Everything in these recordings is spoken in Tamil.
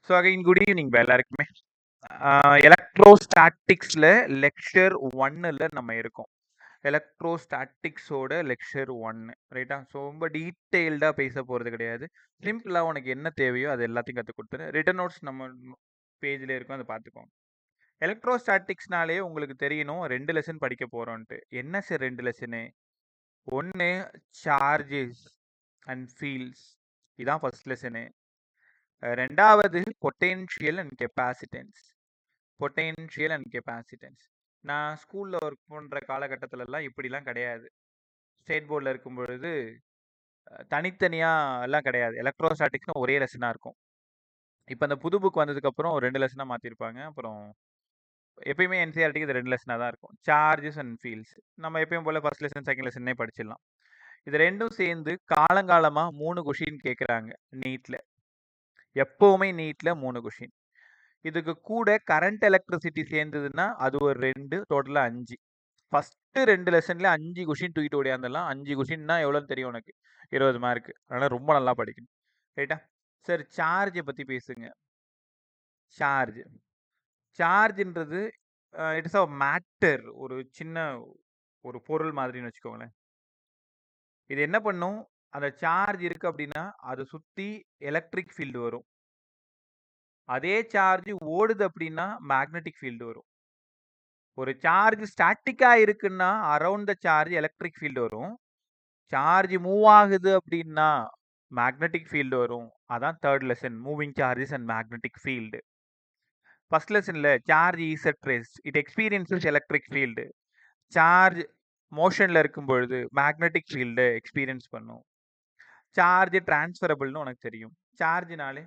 ஸோ அகைன் குட் ஈவினிங் எல்லாருக்குமே. எலக்ட்ரோஸ்டாட்டிக்ஸில் லெக்சர் 1ல் நம்ம இருக்கோம். எலக்ட்ரோஸ்டாட்டிக்ஸோட லெக்சர் 1 ரைட்டா. ஸோ ரொம்ப டீட்டெயில்டாக பேச போகிறது கிடையாது. சிம்பிளாக உனக்கு என்ன தேவையோ அது எல்லாத்தையும் கற்றுக் கொடுத்துரு. ரிட்டன் நோட்ஸ் நம்ம பேஜில் இருக்கும், அதை பார்த்துக்கோங்க. எலக்ட்ரோஸ்டாட்டிக்ஸ்னாலே உங்களுக்கு தெரியணும் 2 லெசன் படிக்க போகிறோன்ட்டு. என்ன சார் 2 லெசனு? ஒன்று சார்ஜஸ் அண்ட் ஃபீல்ட்ஸ், இதான் ஃபர்ஸ்ட் லெசனு. ரெண்டாவது potential and capacitance. Potential and capacitance நான் ஸ்கூலில் ஒர்க் பண்ணுற காலகட்டத்திலலாம் இப்படிலாம் கிடையாது. ஸ்டேட் போர்டில் இருக்கும் பொழுது தனித்தனியாக எல்லாம் கிடையாது. எலக்ட்ரோஸ்டாட்டிக்ஸ்னு ஒரே லெசனாக இருக்கும். இப்போ அந்த புது புக் வந்ததுக்கப்புறம் 2 லெசனாக மாற்றிருப்பாங்க. அப்புறம் எப்பயுமே என்சிஆர்டிக்கு இது 2 லெசனாக தான் இருக்கும். சார்ஜஸ் அண்ட் ஃபீல்ட்ஸ் நம்ம எப்பயும் போல் ஃபர்ஸ்ட் லெசன் செகண்ட் லெசனே படிச்சிடலாம். இது ரெண்டும் சேர்ந்து காலங்காலமாக 3 கொஷின் கேட்குறாங்க நீட்டில். எப்போவுமே நீட்டில் 3 கொஷின். இதுக்கு கூட கரண்ட் எலக்ட்ரிசிட்டி சேர்ந்ததுன்னா அது ஒரு 2, டோட்டலாக 5. ஃபஸ்ட்டு 2 லெசன்ல 5 கொஷின் தூக்கிட்டு ஓடியாந்துடலாம். 5 கொஷின்னா எவ்வளோன்னு தெரியும் உனக்கு, 20 மார்க்கு. அதனால் ரொம்ப நல்லா படிக்கணும் ரைட்டா. சார் சார்ஜை பற்றி பேசுங்க. சார்ஜ்ன்றது இட்ஸ் அ மேட்டர், ஒரு சின்ன ஒரு பொருள் மாதிரின்னு வச்சுக்கோங்களேன். இது என்ன பண்ணும், அந்த சார்ஜ் இருக்கு அப்படின்னா அதை சுற்றி எலக்ட்ரிக் ஃபீல்டு வரும். அதே சார்ஜ் ஓடுது அப்படின்னா மேக்னெட்டிக் ஃபீல்டு வரும். ஒரு சார்ஜ் ஸ்டாட்டிக்கா இருக்குன்னா around the charge electric field வரும். சார்ஜ் மூவ் ஆகுது அப்படின்னா மேக்னெட்டிக் ஃபீல்டு வரும். அதான் third lesson, moving charges and magnetic field. First லெசன்ல charge is at rest, it experiences electric field. Charge மோஷன்ல இருக்கும் பொழுது மேக்னெட்டிக் ஃபீல்டு எக்ஸ்பீரியன்ஸ் பண்ணும். சார்ஜ் டிரான்ஸ்ஃபரபிள்னு உனக்கு தெரியும். சார்ஜ்னாலே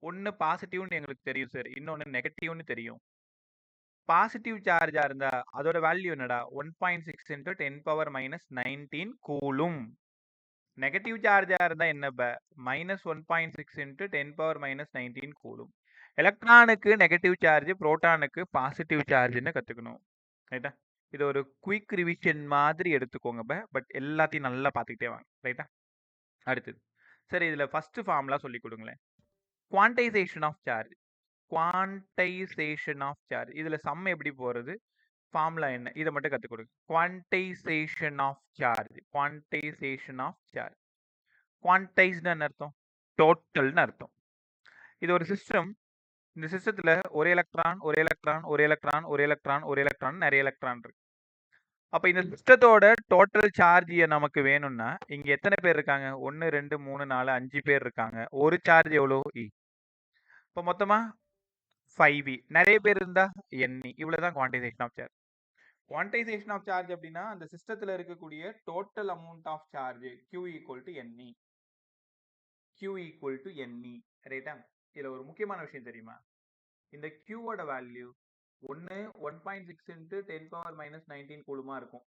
ஒன்று பாசிட்டிவ்னு எங்களுக்கு தெரியும் சார், இன்னொன்று நெகட்டிவ்னு தெரியும். பாசிட்டிவ் சார்ஜா இருந்தா அதோட வேல்யூ என்னடா, 1.6 × 10⁻⁻19 கூலும். நெகட்டிவ் சார்ஜா இருந்தா என்ன, -1.6 × 10⁻⁻19 கூலும். எலக்ட்ரானுக்கு நெகட்டிவ் சார்ஜ், புரோட்டானுக்கு பாசிட்டிவ் சார்ஜ்னு கத்துக்கணும் ரைட்டா. இது ஒரு குயிக் ரிவிஷன் மாதிரி எடுத்துக்கோங்க. பட் எல்லாத்தையும் நல்லா பார்த்துக்கிட்டே வாங்க ரைட்டா. அடுத்தது சரி, இதில் ஃபர்ஸ்ட் ஃபார்முலா சொல்லி கொடுங்களேன். Quantisation of charge. Quantisation of charge இதுல சம் எப்படி போறது, ஃபார்முலா என்ன, இதை மட்டும் கற்றுக் கொடுங்க. Quantisation of charge. Quantisation of charge. குவான்டைஸ்னு அர்த்தம், டோட்டல்னு அர்த்தம். இது ஒரு சிஸ்டம். இந்த சிஸ்டத்துல ஒரு எலக்ட்ரான் ஒரு எலக்ட்ரான் ஒரு எலக்ட்ரான் ஒரு எலக்ட்ரான் ஒரு எலக்ட்ரான் நிறைய எலக்ட்ரான் இருக்கு. அப்ப இந்த சிஸ்டத்தோட டோட்டல் சார்ஜ் நமக்கு வேணும்னா இங்க எத்தனை பேர் இருக்காங்க, 1 2 3 4 5 பேர் இருக்காங்க. ஒரு சார்ஜ் எவ்வளோ, E. இப்போ மொத்தமா 5V. நிறைய பேர் இருந்தா NE. இவ்வளவுதான் quantisation of charge. Quantisation of charge அப்படின்னா அந்த சிஸ்டத்துல இருக்கக்கூடிய total amount of charge Q = NE. Q = NE ரைட்டா. இதுல ஒரு முக்கியமான விஷயம் தெரியுமா, இந்த Q ஓட வேல்யூ ஒன்று 1.6 × 10⁻⁻19 கூலுமா இருக்கும்,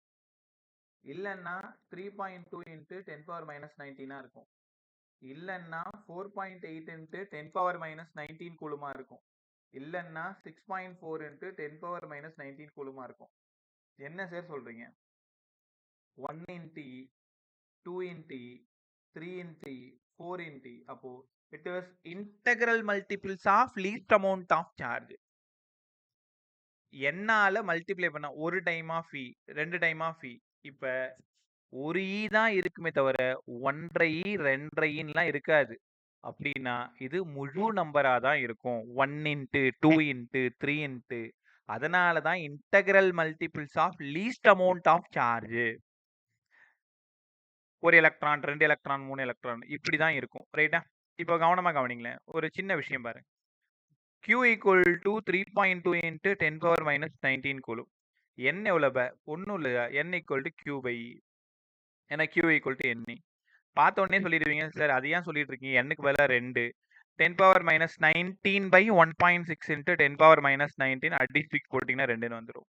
இல்லைன்னா 3.2 × 10⁻⁻19 இருக்கும், இல்லைன்னா 4.8 × 10⁻⁻19 கூலுமா இருக்கும், இல்லைன்னா 6.4 × 10⁻⁻19 கூலுமா இருக்கும். என்ன சார் சொல்றீங்க, 1 × E, 2 × E, 3 × E, 4 × E. அப்போ it is integral multiples of least amount of charge. என்னால மல்டிப்ளை பண்ண ஒரு time of E, 2 time of E. இப்ப ஒரு E தான் இருக்குமே தவிர 1.5 E 2.5 Eலாம் இருக்காது. அப்படின்னா இது முழு நம்பரா தான் இருக்கும், 1 × 2 × 3 × அதனால தான் integral multiples of least amount of charge. ஒரு எலக்ட்ரான் 2 எலக்ட்ரான் 3 எலக்ட்ரான் இப்படி தான் இருக்கும் ரைட்டா. இப்போ கவனமா கவனிங்களேன், ஒரு சின்ன விஷயம் பாருங்க. Q = 3.2 × 10⁻⁻19 coulomb. N எவ்வளவு, ஒன்றும் இல்லையா, N = Q/E. ஏன்னா Q = NE. பார்த்த உடனே சொல்லிடுவீங்க சார் அது ஏன் சொல்லிட்டு இருக்கீங்க, Nக்கு பதிலாக 2, 10⁻⁻19/1.6 × 10⁻⁻19 அடிஸ்டிக் போட்டிங்கன்னா 2ன்னு வந்துடும்.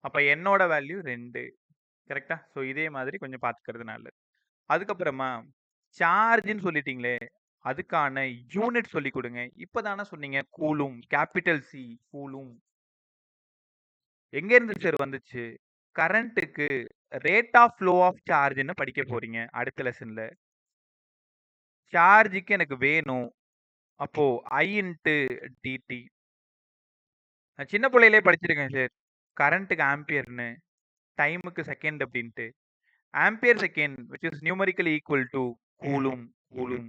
அப்போ என்னோட வேல்யூ 2 கரெக்டா. ஸோ இதே மாதிரி கொஞ்சம் பார்த்துக்கிறது நல்லது. அதுக்கப்புறமா சார்ஜ்னு சொல்லிட்டீங்களே, அதுக்கான யூனிட் சொல்லி கொடுங்க. இப்பதானே சொன்னீங்க கூலும், கேபிட்டல் C கூலும். எங்க இருந்து சார் வந்துச்சு, கரண்ட்டுக்கு ரேட் ஆஃப் ஃப்ளோ ஆஃப் சார்ஜ்னு படிக்க போறீங்க அடுத்த லெசன்ல. சார்ஜுக்கு எனக்கு வேணும், அப்போ I இன்டு டிடி. நான் சின்ன பிள்ளையிலே படிச்சிருக்கேன் சார். கரண்ட்டுக்கு ஆம்பியர்ன்னு, டைமுக்கு செகண்ட் அப்படின்ட்டு. Ampere second which is numerically equal to coulomb. Coulomb.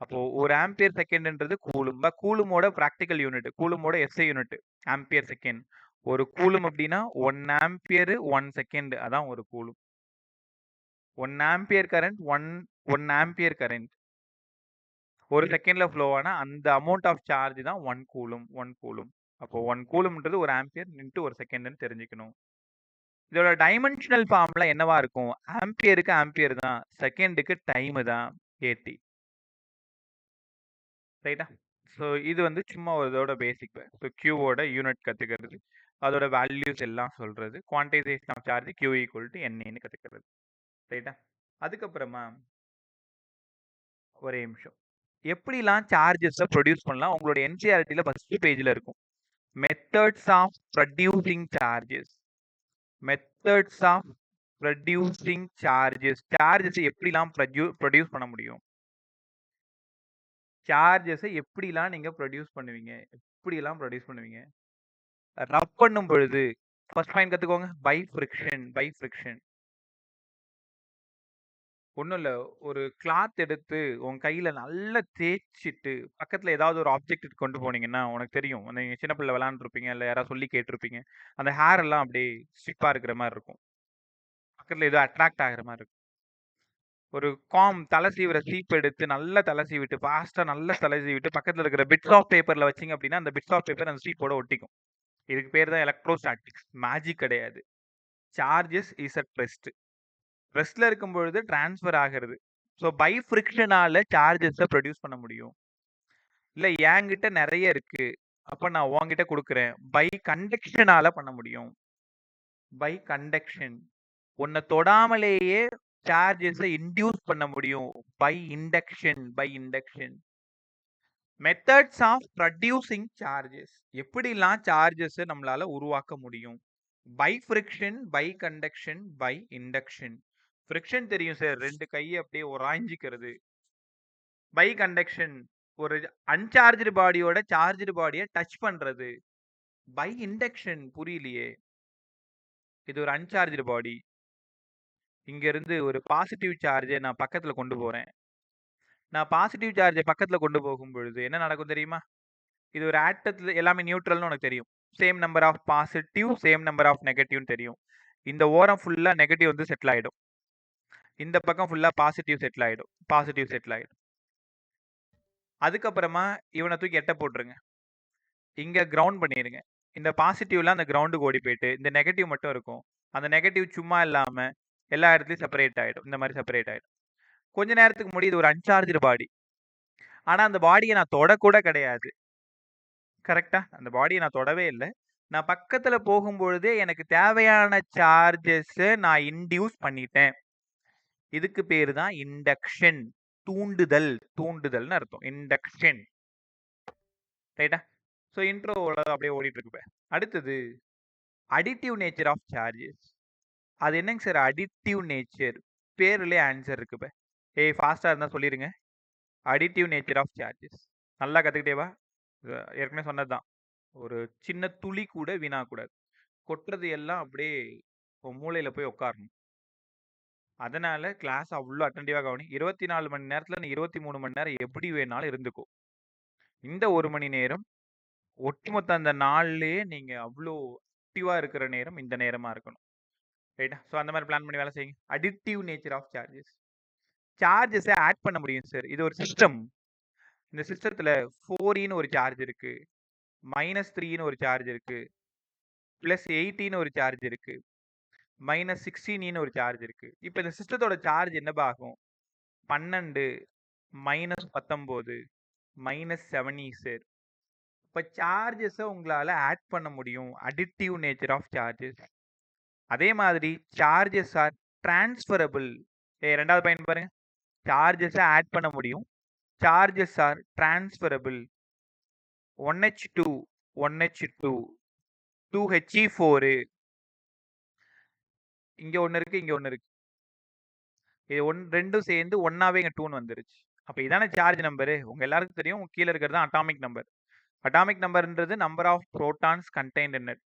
அப்போ ஒரு ஆம்பியர் செகண்ட்ன்றது கூலும். கூலுமோட பிராக்டிகல் யூனிட். கூலுமோட எஸ்ஐ யூனிட். Ampere second. ஒரு கூலும் அப்படின்னா 1 ஆம்பியர் 1 செகண்ட். அதான் ஒரு coulomb. 1 ampere current 1 ampere current. ஒரு செகண்ட்ல ஃப்ளோ ஆனா அந்த அமௌண்ட் ஆஃப் சார்ஜ் தான் 1 கூலும். 1 கூலும். அப்போ 1 கூலும்ன்றது ஒரு ஆம்பியர் இன்டு ஒரு செகண்ட்னு தெரிஞ்சுக்கணும். இதோட டைமென்ஷனல் ஃபார்ம்ல என்னவா இருக்கும்? ஆம்பியருக்கு ஆம்பியர் தான். செகண்டுக்கு டைம் தான் ஏடி. ரைட்டா? ஸோ இது வந்து சும்மா ஒரு இதோட பேசிக். ஸோ கியூவோட யூனிட் கத்துக்கிறது. அதோட வேல்யூஸ் எல்லாம் சொல்றது. Quantisation of charge Q equal to என்ஏன்னு கத்துக்கிறது. ரைட்டா? அதுக்கப்புறமா ஒரே நிமிஷம். எப்படிலாம் சார்ஜஸை ப்ரொடியூஸ் பண்ணலாம்? உங்களோட என்சிஆர்டியில் ஃபர்ஸ்ட் பேஜில் இருக்கும். Methods of producing charges. Methods of producing charges. சார்ஜஸை எப்படிலாம் ப்ரொடியூஸ் பண்ண முடியும்? சார்ஜஸை எப்படிலாம் நீங்க ப்ரொடியூஸ் பண்ணுவீங்க? எப்படிலாம் ப்ரொடியூஸ் பண்ணுவீங்க? ரப் பண்ணும் பொழுது ஃபர்ஸ்ட் பாயிண்ட் கத்துக்கோங்க. By friction. By friction. ஒன்றும் இல்லை. ஒரு கிளாத் எடுத்து உன் கையில் நல்லா தேய்ச்சிட்டு பக்கத்தில் ஏதாவது ஒரு ஆப்ஜெக்ட் கொண்டு போனீங்கன்னா உனக்கு தெரியும். நீங்கள் சின்ன பிள்ளை விளாண்டுருப்பீங்க, இல்லை யாராவது சொல்லி கேட்டிருப்பீங்க. அந்த ஹேர் எல்லாம் அப்படியே ஸ்டிப்பாக இருக்கிற மாதிரி இருக்கும். பக்கத்தில் ஏதோ அட்ராக்ட் ஆகிற மாதிரி இருக்கும். ஒரு தலை சீவிர சீப் எடுத்து நல்லா தலை சீவிட்டு ஃபாஸ்ட்டாக நல்லா தலை சீவிட்டு பக்கத்தில் இருக்கிற பிட்ஸ் ஆஃப் பேப்பரில் வச்சிங்க அப்படின்னா அந்த பிட்ஸ் ஆஃப் பேப்பர் அந்த சீப்போட ஒட்டிக்கும். இதுக்கு பேர் தான் எலக்ட்ரோஸ்டாட்டிக்ஸ். மேஜிக் கிடையாது. Charges is at rest. ரெஸ்ட்ல இருக்கும் பொழுது டிரான்ஸ்ஃபர் ஆகிறது. ஸோ பை ஃப்ரிக்ஷனால சார்ஜஸை ப்ரொடியூஸ் பண்ண முடியும். இல்லை என்கிட்ட நிறைய இருக்கு, அப்போ நான் உங்ககிட்ட கொடுக்குறேன். பை கண்டக்ஷனால பண்ண முடியும். By conduction. உன்னை தொடாமலேயே சார்ஜஸை இன்டியூஸ் பண்ண முடியும். By induction. By induction. Methods of producing charges. எப்படிலாம் சார்ஜஸை நம்மளால உருவாக்க முடியும்? By friction, by conduction, by induction. Friction தெரியும் சார், ரெண்டு கையை அப்படியே உராய்ஞ்சிக்கிறது. பை கண்டக்ஷன் ஒரு அன்சார்ஜ்டு பாடியோட சார்ஜ்டு பாடியை டச் பண்றது. பை இண்டக்ஷன் புரியலையே. இது ஒரு அன்சார்ஜ்டு பாடி. இங்க இருந்து ஒரு பாசிட்டிவ் சார்ஜை நான் பக்கத்துல கொண்டு போறேன். நான் பாசிட்டிவ் சார்ஜை பக்கத்துல கொண்டு போகும் பொழுது என்ன நடக்கும் தெரியுமா? இது ஒரு ஆட்டத்துல எல்லாமே நியூட்ரல்னு உனக்கு தெரியும். Same number of positive, same number of நெகட்டிவ்னு தெரியும். இந்த ஓரம் ஃபுல்லா நெகட்டிவ் வந்து செட்டில் ஆயிடும். இந்த பக்கம் ஃபுல்லா பாசிட்டிவ் செட்டில் ஆயிடும். பாசிட்டிவ் செட்டில் ஆயிடும். அதுக்கப்புறமா இவனை தூக்கி எட்ட போட்டுருங்க. இங்க கிரவுண்ட் பண்ணிருங்க. இந்த பாசிட்டிவ்லாம் அந்த கிரவுண்டுக்கு ஓடி போயிட்டு இந்த நெகட்டிவ் மட்டும் இருக்கும். அந்த நெகட்டிவ் சும்மா இல்லாம எல்லா இடத்துலயும் செப்பரேட் ஆயிடும். இந்த மாதிரி செப்பரேட் ஆயிடும். கொஞ்ச நேரத்துக்கு முடியுது ஒரு அன்சார்ஜ்டு பாடி. ஆனா அந்த பாடியை நான் தொடக்கூட கிடையாது. கரெக்டா? அந்த பாடியை நான் தொடவே இல்லை. நான் பக்கத்துல போகும்பொழுதே எனக்கு தேவையான சார்ஜஸ் நான் இன்டியூஸ் பண்ணிட்டேன். இதுக்கு பேரு தான் இண்டக்ஷன். தூண்டுதல். தூண்டுதல்னு அர்த்தம். இண்டக்ஷன். ரைட்டா? ஸோ இன்ட்ரோவோட அப்படியே ஓடிட்டு இருக்கு. அடுத்தது அடிட்டிவ் நேச்சர் ஆஃப் சார்ஜஸ். அது என்னங்க சார் அடிட்டிவ் நேச்சர்? பேர்லயே ஆன்சர் இருக்கு. ஏய் ஃபாஸ்டா இருந்தா சொல்லிருங்க. Additive nature of charges. நல்லா கத்துக்கிட்டேவா? ஏற்கனவே சொன்னதுதான். ஒரு சின்ன துளி கூட வீணாகக்கூடாது. கொட்டுறது எல்லாம் அப்படியே மூளையில போய் உட்காரணும். அதனால கிளாஸ் அவ்வளோ அட்டென்டிவா கவனி. 24 மணி நேரத்துல நீ 23 மணி நேரம் எப்படி வேணாலும் இருந்துக்கோ. இந்த 1 மணி நேரம் ஒட்டுமொத்த அந்த நாள்லயே நீங்க அவ்வளோ ஆக்டிவா இருக்கிற நேரம் இந்த நேரமா இருக்கணும். ரைட்டா? ஸோ அந்த மாதிரி பிளான் பண்ணி வேலை செய்யுங்க. Additive nature of charges. சார்ஜஸை ஆட் பண்ண முடியும் சார். இது ஒரு சிஸ்டம். இந்த சிஸ்டத்துல 4ன்னு ஒரு சார்ஜ் இருக்கு, -3ன்னு ஒரு சார்ஜ் இருக்கு, +18ன்னு ஒரு சார்ஜ் இருக்கு, -16ன்னு ஒரு சார்ஜ் இருக்கு. இப்போ இந்த சிஸ்டத்தோட சார்ஜ் என்னபா ஆகும்? 12, -19, -7 சார். இப்போ சார்ஜஸை உங்களால ஆட் பண்ண முடியும். Additive nature of charges. அதே மாதிரி சார்ஜஸ் ஆர் டிரான்ஸ்ஃபரபிள். ரெண்டாவது பாயிண்ட் பாருங்க. சார்ஜஸை ஆட் பண்ண முடியும். Charges are transferable. 1H2, 1H2, 2He4. இங்க ஒண்ணு இருக்கு, இங்க ஒண்ணு இருக்கு. இது ரெண்டும் சேர்ந்து ஒன்னாவே இங்க 2ன்னு வந்துருச்சு. அப்ப இதானே சார்ஜ் நம்பரு. உங்க எல்லாருக்கும் தெரியும் கீழ இருக்கிறது தான் அட்டாமிக் நம்பர். அட்டாமிக் நம்பர்ன்றது number of protons contained in it.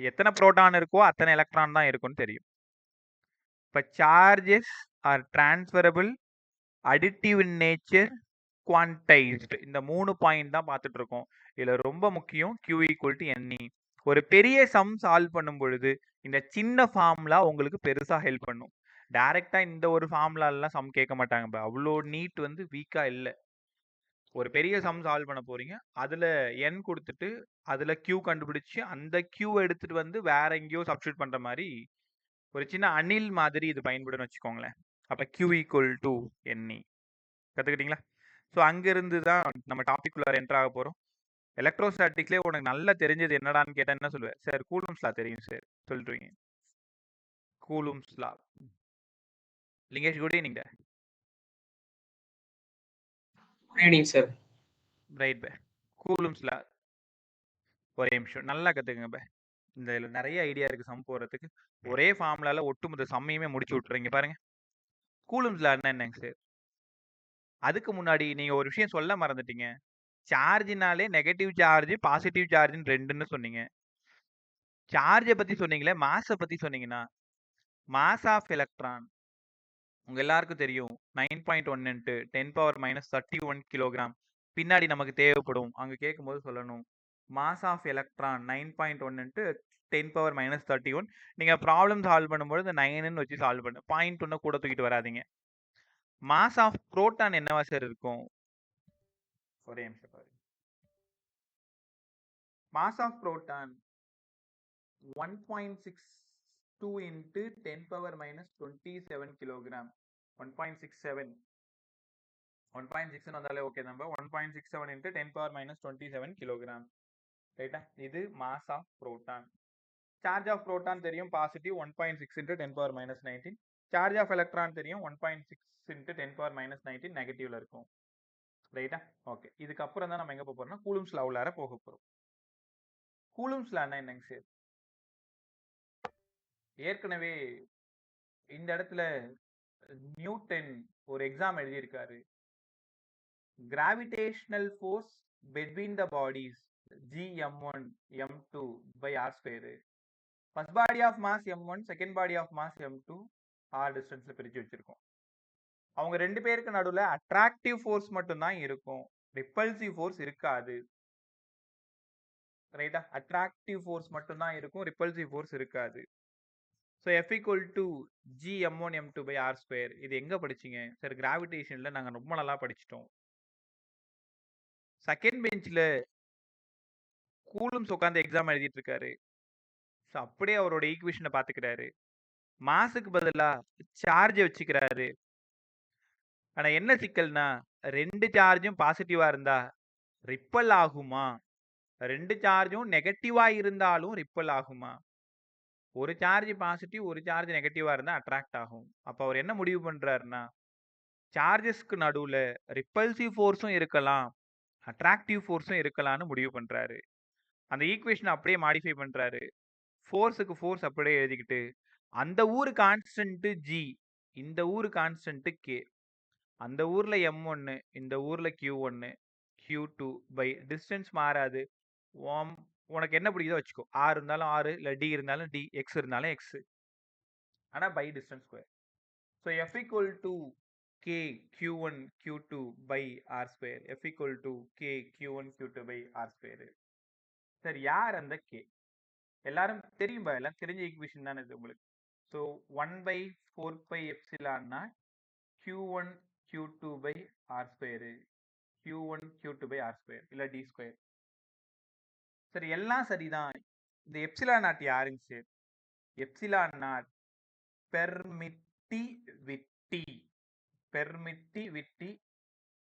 எத்தனை புரோட்டான் இருக்கோ அத்தனை எலக்ட்ரான் தான் இருக்கும்னு தெரியும். இப்ப charges are transferable, additive in nature, quantised. இந்த 3 பாயிண்ட் தான் பார்த்துட்டு இருக்கோம். இதுல ரொம்ப முக்கியம் Q ஈக்குவல் டு NE. ஒரு பெரிய சம் சால்வ் பண்ணும் பொழுது இந்த சின்ன ஃபார்முலா உங்களுக்கு பெருசா ஹெல்ப் பண்ணும். டைரக்டா இந்த ஒரு ஃபார்முலாலாம் சம் கேட்க மாட்டாங்க. அவ்வளோ நீட் வந்து வீக்கா இல்ல. ஒரு பெரிய சம் சால்வ் பண்ண போறீங்க. அதுல n கொடுத்துட்டு அதுல q கண்டுபிடிச்சு அந்த q எடுத்துட்டு வந்து வேற எங்கேயோ சப்ஸ்டிட்யூட் பண்ற மாதிரி ஒரு சின்ன அணில் மாதிரி இது பயன்படும்னு வச்சுக்கோங்களேன். அப்ப q ஈக்குவல் டு NE கத்துக்கிட்டீங்களா? ஸோ அங்கிருந்து தான் நம்ம டாபிக் குள்ளார என்டர் ஆக போறோம். எலக்ட்ரோஸ்டாட்டிக்ஸ்லேயே உனக்கு நல்லா தெரிஞ்சது என்னடான்னு கேட்டா என்ன சொல்லுவேன்? சார் கூலும்ஸ் லா தெரியும் சார் சொல்லிடுவீங்க. Coulomb's law. Lingesh good evening. Good evening sir. Right பே. கூலும்ஸ் லா ஒரே நிமிஷம் நல்லா கத்துக்கங்க பே. இந்த நிறைய ஐடியா இருக்கு சம் போறதுக்கு. ஒரே ஃபார்முலால ஒட்டுமொத்த சம்மையுமே முடிச்சு விட்டுறீங்க பாருங்க. கூலும்ஸ் லா என்னங்க சார்? அதுக்கு முன்னாடி நீங்க ஒரு விஷயம் சொல்ல மறந்துட்டீங்க. சார்ஜ்னாலே நெகட்டிவ் சார்ஜ், பாசிட்டிவ் சார்ஜ்னு ரெண்டுன்னு சொன்னீங்க. சார்ஜை பத்தி சொன்னீங்களே, மாஸை பத்தி சொன்னீங்கன்னா மாஸ் ஆஃப் எலக்ட்ரான் உங்க எல்லாருக்கும் தெரியும் 9.1 into 10⁻31 கிலோகிராம். பின்னாடி நமக்கு தேவைப்படும். அங்க கேட்கும்போது சொல்லணும் மாஸ் ஆஃப் எலக்ட்ரான் 9.1 into 10⁻31. நீங்க ப்ராப்ளம் சால்வ் பண்ணும்போது இந்த 9ன்னு வச்சு சால்வ் பண்ணு. பாயிண்ட் ஒன்று கூட தூக்கிட்டு வராதீங்க. மாஸ் ஆஃப் புரோட்டான் என்னவா சார் இருக்கும்? ஒரே நிமிஷம் பாருங்க. Mass of proton 1.62 into 10⁻27 kilogram. 1.67 1.6 வந்தாலே ஓகே நம்ம. 1.67 into 10⁻27 கிலோகிராம். ரைட்டா? இது mass of proton. Charge of proton தெரியும் positive 1.6 into 10⁻19. Charge of electron தெரியும் 1.6 into 10⁻19 நெகட்டிவ்ல இருக்கும். ரைட்டா? ஓகே. இதுக்கப்புறம் தான் நம்ம எங்க போக போறோம்னா கூலும்ஸ் லா உள்ளார போக போறோம். கூலும்ஸ் லான்னா என்னங்க சார்? ஏற்கனவே இந்த இடத்துல நியூட்டன் ஒரு எக்ஸாம் எழுதியிருக்காரு. Gravitational force between the bodies Gm1 m2 by r square. First body of mass m1, second body of mass m2 r டிஸ்டன்ஸ்ல பிரிச்சு வச்சிருக்கோம். அவங்க ரெண்டு பேருக்கு நடுவுல அட்ராக்டிவ் ஃபோர்ஸ் மட்டும் தான் இருக்கும். ரிப்பல்சிவ் ஃபோர்ஸ் இருக்காது. ரைட்டா? அட்ராக்டிவ் ஃபோர்ஸ் மட்டும் தான் இருக்கும். ரிப்பல்சிவ் ஃபோர்ஸ் இருக்காது. So F equal to Gm1 m2 by r square. இது எங்க படிச்சீங்க சார்? கிராவிடேஷன்ல நாங்க ரொம்ப நல்லா படிச்சிட்டோம். செகண்ட் பெஞ்ச்ல கூலும்ஸ் உட்காந்து எக்ஸாம் எழுதிட்டு இருக்காரு. ஸோ அப்படியே அவரோட ஈக்குவேஷனை பார்த்துக்கிறாரு. மாஸுக்கு பதிலா சார்ஜ் வச்சுக்கிறாரு. ஆனா என்ன சிக்கல்னா ரெண்டு சார்ஜும் பாசிட்டிவா இருந்தா ரிப்பல் ஆகுமா? ரெண்டு சார்ஜும் நெகட்டிவா இருந்தாலும் ரிப்பல் ஆகுமா? ஒரு சார்ஜ் பாசிட்டிவ், ஒரு சார்ஜ் நெகட்டிவா இருந்தா அட்ராக்ட் ஆகும். அப்ப அவர் என்ன முடிவு பண்றாருன்னா சார்ஜஸ்க்கு நடுவுல ரிப்பல்சிவ் ஃபோர்ஸும் இருக்கலாம், அட்ராக்டிவ் ஃபோர்ஸும் இருக்கலாம்னு முடிவு பண்றாரு. அந்த ஈக்குவேஷனை அப்படியே மாடிஃபை பண்றாரு. ஃபோர்ஸுக்கு ஃபோர்ஸ் அப்படியே எழுதிக்கிட்டு அந்த ஊரு கான்ஸ்டன்ட் G, இந்த ஊரு கான்ஸ்டன்ட் K. அந்த ஊர்ல M1, இந்த ஊர்ல Q1, Q2 பை டிஸ்டன்ஸ் மாறாது. உனக்கு என்ன பிடிக்குதோ வச்சுக்கோ. R இருந்தாலும் R, இல்ல D இருந்தாலும் D, X இருந்தாலும் X. ஆனா by distance square. So F equal to K Q1 Q2 by R square. F equal to K Q1 Q2 by R square. Sir யார் அந்த K? எல்லாரும் தெரியும், எல்லாம் தெரிஞ்ச ஈக்குவேஷன் தானே இது உங்களுக்கு. So 1/4 எப்சிலான்னா Q1 Q2 by R square, Q1 Q2 by R square இல்ல D square. சரி, எல்லாம் சரிதான். இந்த எப்சிலான் நாட் யாருங்க சார்? Epsilon naught permittivity. பெர்மிட்டிவிட்டி.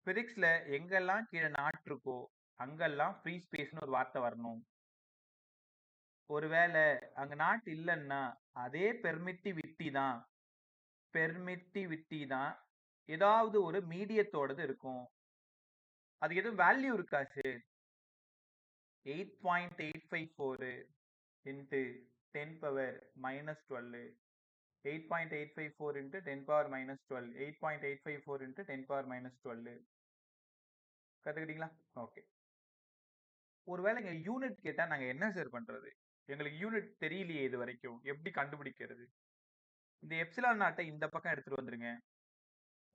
பிசிக்ஸ்ல எங்கெல்லாம் கீழே நாட் இருக்கோ அங்கெல்லாம் ஃப்ரீ ஸ்பேஸ்னு ஒரு வார்த்தை வரணும். ஒருவேளை அங்க நாட் இல்லைன்னா அதே பெர்மிட்டிவிட்டி தான். பெர்மிட்டிவிட்டி தான் ஏதாவது ஒரு மீடியத்தோடது இருக்கும். அதுக்கு எதுவும் வேல்யூ இருக்கா சார்? 8.854 into 10⁻−12. 8.854 into 10⁻−12. 8.854 into 10⁻−12. கத்துக்கிட்டீங்களா? ஓகே. ஒருவேளை இங்க யூனிட் கேட்டா நாங்க என்ன சார் பண்றது? எங்களுக்கு யூனிட் தெரியலையே இது வரைக்கும். எப்படி கண்டுபிடிக்கிறது? இந்த எப்சிலான் நாட்டை இந்த பக்கம் எடுத்துட்டு வந்துருங்க.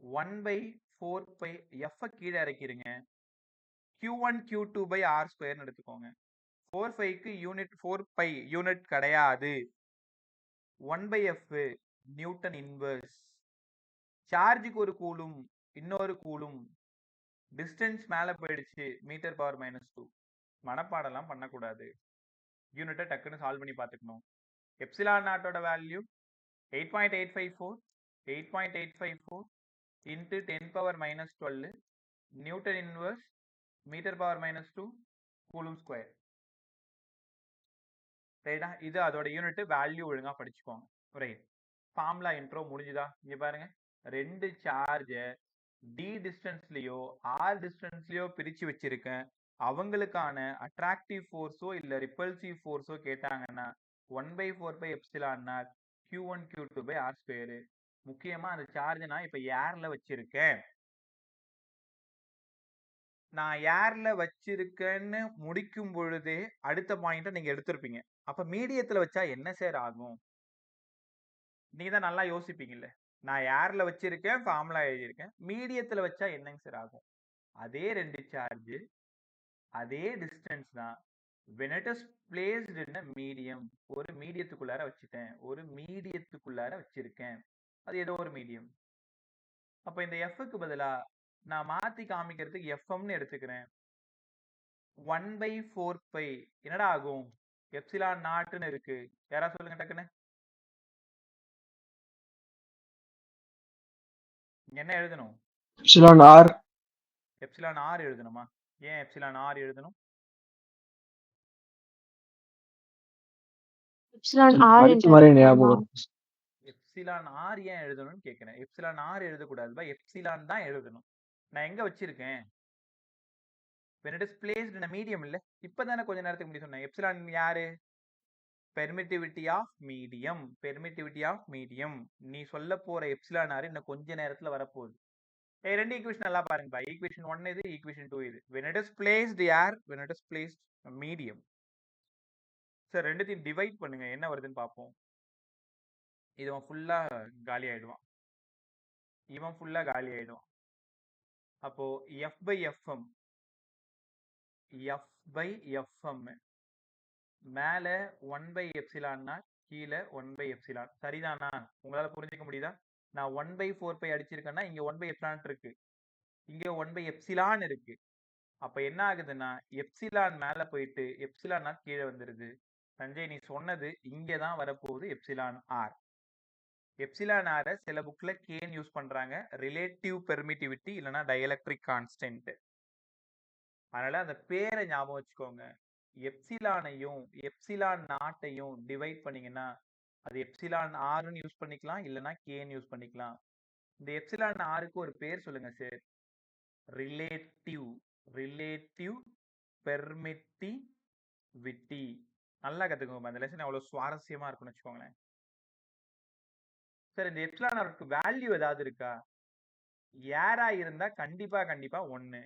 1/4 எஃப் கீழே இறக்கிருங்க. Q1 Q2 by R ஸ்கொயர்னு எடுத்துக்கோங்க. 4 யூனிட் 4 யூனிட் கிடையாது. 1/F Newton inverse. சார்ஜுக்கு ஒரு கூலும், இன்னொரு கூலும். டிஸ்டன்ஸ் மேல போயிடுச்சு, மீட்டர் பவர் -2. மனப்பாடம்லாம் பண்ணக்கூடாது. யூனிட்டை டக்குன்னு சால்வ் பண்ணி பார்த்துக்கணும். எப்சிலான் நாட்டோட value 8.854 8.854 into 10⁻⁻12 newton inverse metre power -2 coulomb square. ரைட்டா? இது அதோட யூனிட். வேல்யூ ஒழுங்கா படிச்சுக்கோங்க. ரைட். ஃபார்முலா இன்ட்ரோ முடிஞ்சுதா? இங்க பாருங்க, 2 சார்ஜ டி டிஸ்டன்ஸ்லயோ ஆர் டிஸ்டன்ஸ்லயோ பிரிச்சு வச்சிருக்கேன். அவங்களுக்கான அட்ராக்டிவ் ஃபோர்ஸோ இல்ல ரிப்பல்சிவ் ஃபோர்ஸோ கேட்டாங்கன்னா 1/4 epsilon not Q1 Q2 by R square. முக்கியமா அந்த சார்ஜ் நான் இப்ப ஏர்ல வச்சிருக்கேன். நான் ஏர்ல வச்சிருக்கேன்னு முடிக்கும் பொழுதே அடுத்த பாயிண்ட நீங்க எடுத்திருப்பீங்க. அப்ப மீடியத்துல வச்சா என்ன சார் ஆகும்? நீங்க தான் நல்லா யோசிப்பீங்கல்ல. நான் ஏர்ல வச்சிருக்கேன், ஃபார்முலா எழுதியிருக்கேன். மீடியத்துல வச்சா என்னங்க சார் ஆகும்? அதே 2 சார்ஜ் அதே டிஸ்டன்ஸ் தான். when it is placed in a medium, ஒரு மீடியத்துக்குள்ளார வச்சிட்டேன், ஒரு மீடியத்துக்குள்ளார வச்சிருக்கேன். அது ஏதோ ஒரு மீடியம். அப்ப இந்த எஃப்க்கு பதிலா நான் மாத்தி காமிக்கிறதுக்கு எஃப்எம்னு எடுத்துக்கிறேன். 1/4 என்னடா ஆகும்? எப்சிலான் நாட்னு இருக்கு. யாரா சொல்லுங்க டக்குன்னு. என்ன எழுதணும்? Epsilon R. எப்சிலான் ஆர் எழுதணுமா? ஏன் எப்சிலான் ஆர் எழுதணும்? எப்சிலான் ஆர் படிச்ச என்று மாதிரி அர்த்தமா? ஞாபகம். எப்சிலான் ஆர் ஏன் எழுதணும்னு கேட்கிறேன். எப்சிலான் ஆர் எழுதக்கூடாதுப்பா, எப்சிலான் தான் எழுதணும். நான் எங்க வச்சிருக்கேன்? when it is placed in a medium இல்ல. இப்பதானே கொஞ்ச நேரத்துக்கு முன்னாடி சொன்னேன். எப்சிலான் யாரு? Permittivity of medium. Permittivity of medium. நீ சொல்ல போற எப்சிலான் ஆர் இன்னும் கொஞ்ச நேரத்துல வரப்போகுது. ரெண்டு ஈக்குவேஷன் நல்லா பாருங்கப்பா. ஈக்குவேஷன் 1 இது, ஈக்குவேஷன் 2 இது. when it is placed air, when it is placed medium. Sir ரெண்டுத்தையும் டிவைட் பண்ணுங்க, என்ன வருதுன்னு பார்ப்போம். இவன் ஃபுல்லா காலி ஆயிடுவான், இவன் ஃபுல்லா காலி ஆயிடுவான். அப்போ F/Fm, F/Fm மேல 1/எப்சிலான் நாட், கீழே 1/எப்சிலான். சரிதானா? உங்களால புரிஞ்சுக்க முடியுதா? நான் 1/4 அடிச்சிருக்கேன்னா இங்க 1/எப்சிலான் இருக்கு, இங்க 1/எப்சிலான் இருக்கு. அப்ப என்ன ஆகுதுன்னா எப்சிலான் மேல போயிட்டு எப்சிலான் நாட் கீழே வந்துருது. சஞ்சய், நீ சொன்னது இங்கதான் வரப்போகுது எப்சிலான் ஆர். எப்சிலான் ஆரை சில புக்ல கேன் யூஸ் பண்றாங்க, ரிலேட்டிவ் பெர்மிட்டிவிட்டி இல்லைன்னா டயலக்ட்ரிக் கான்ஸ்டன்ட். அதனால அந்த பேரை ஞாபகம் வச்சுக்கோங்க. எப்சிலானையும் எப்சிலான் நாட்டையும் டிவைட் பண்ணீங்கன்னா அது எப்சிலான் ஆர்னு யூஸ் பண்ணிக்கலாம், இல்லைன்னா கேன் யூஸ் பண்ணிக்கலாம். இந்த எப்சிலான் ஆருக்கு ஒரு பேர் சொல்லுங்க சார். Relative relative permittivity. நல்லா கத்துக்கோங்க. அந்த லெசன் அவ்வளவு சுவாரஸ்யமா இருக்கும்னு வச்சுக்கோங்களேன். சார் இந்த எப்சிலான் ஆருக்கு வேல்யூ ஏதாவது இருக்கா? ஏரா இருந்தா கண்டிப்பா 1.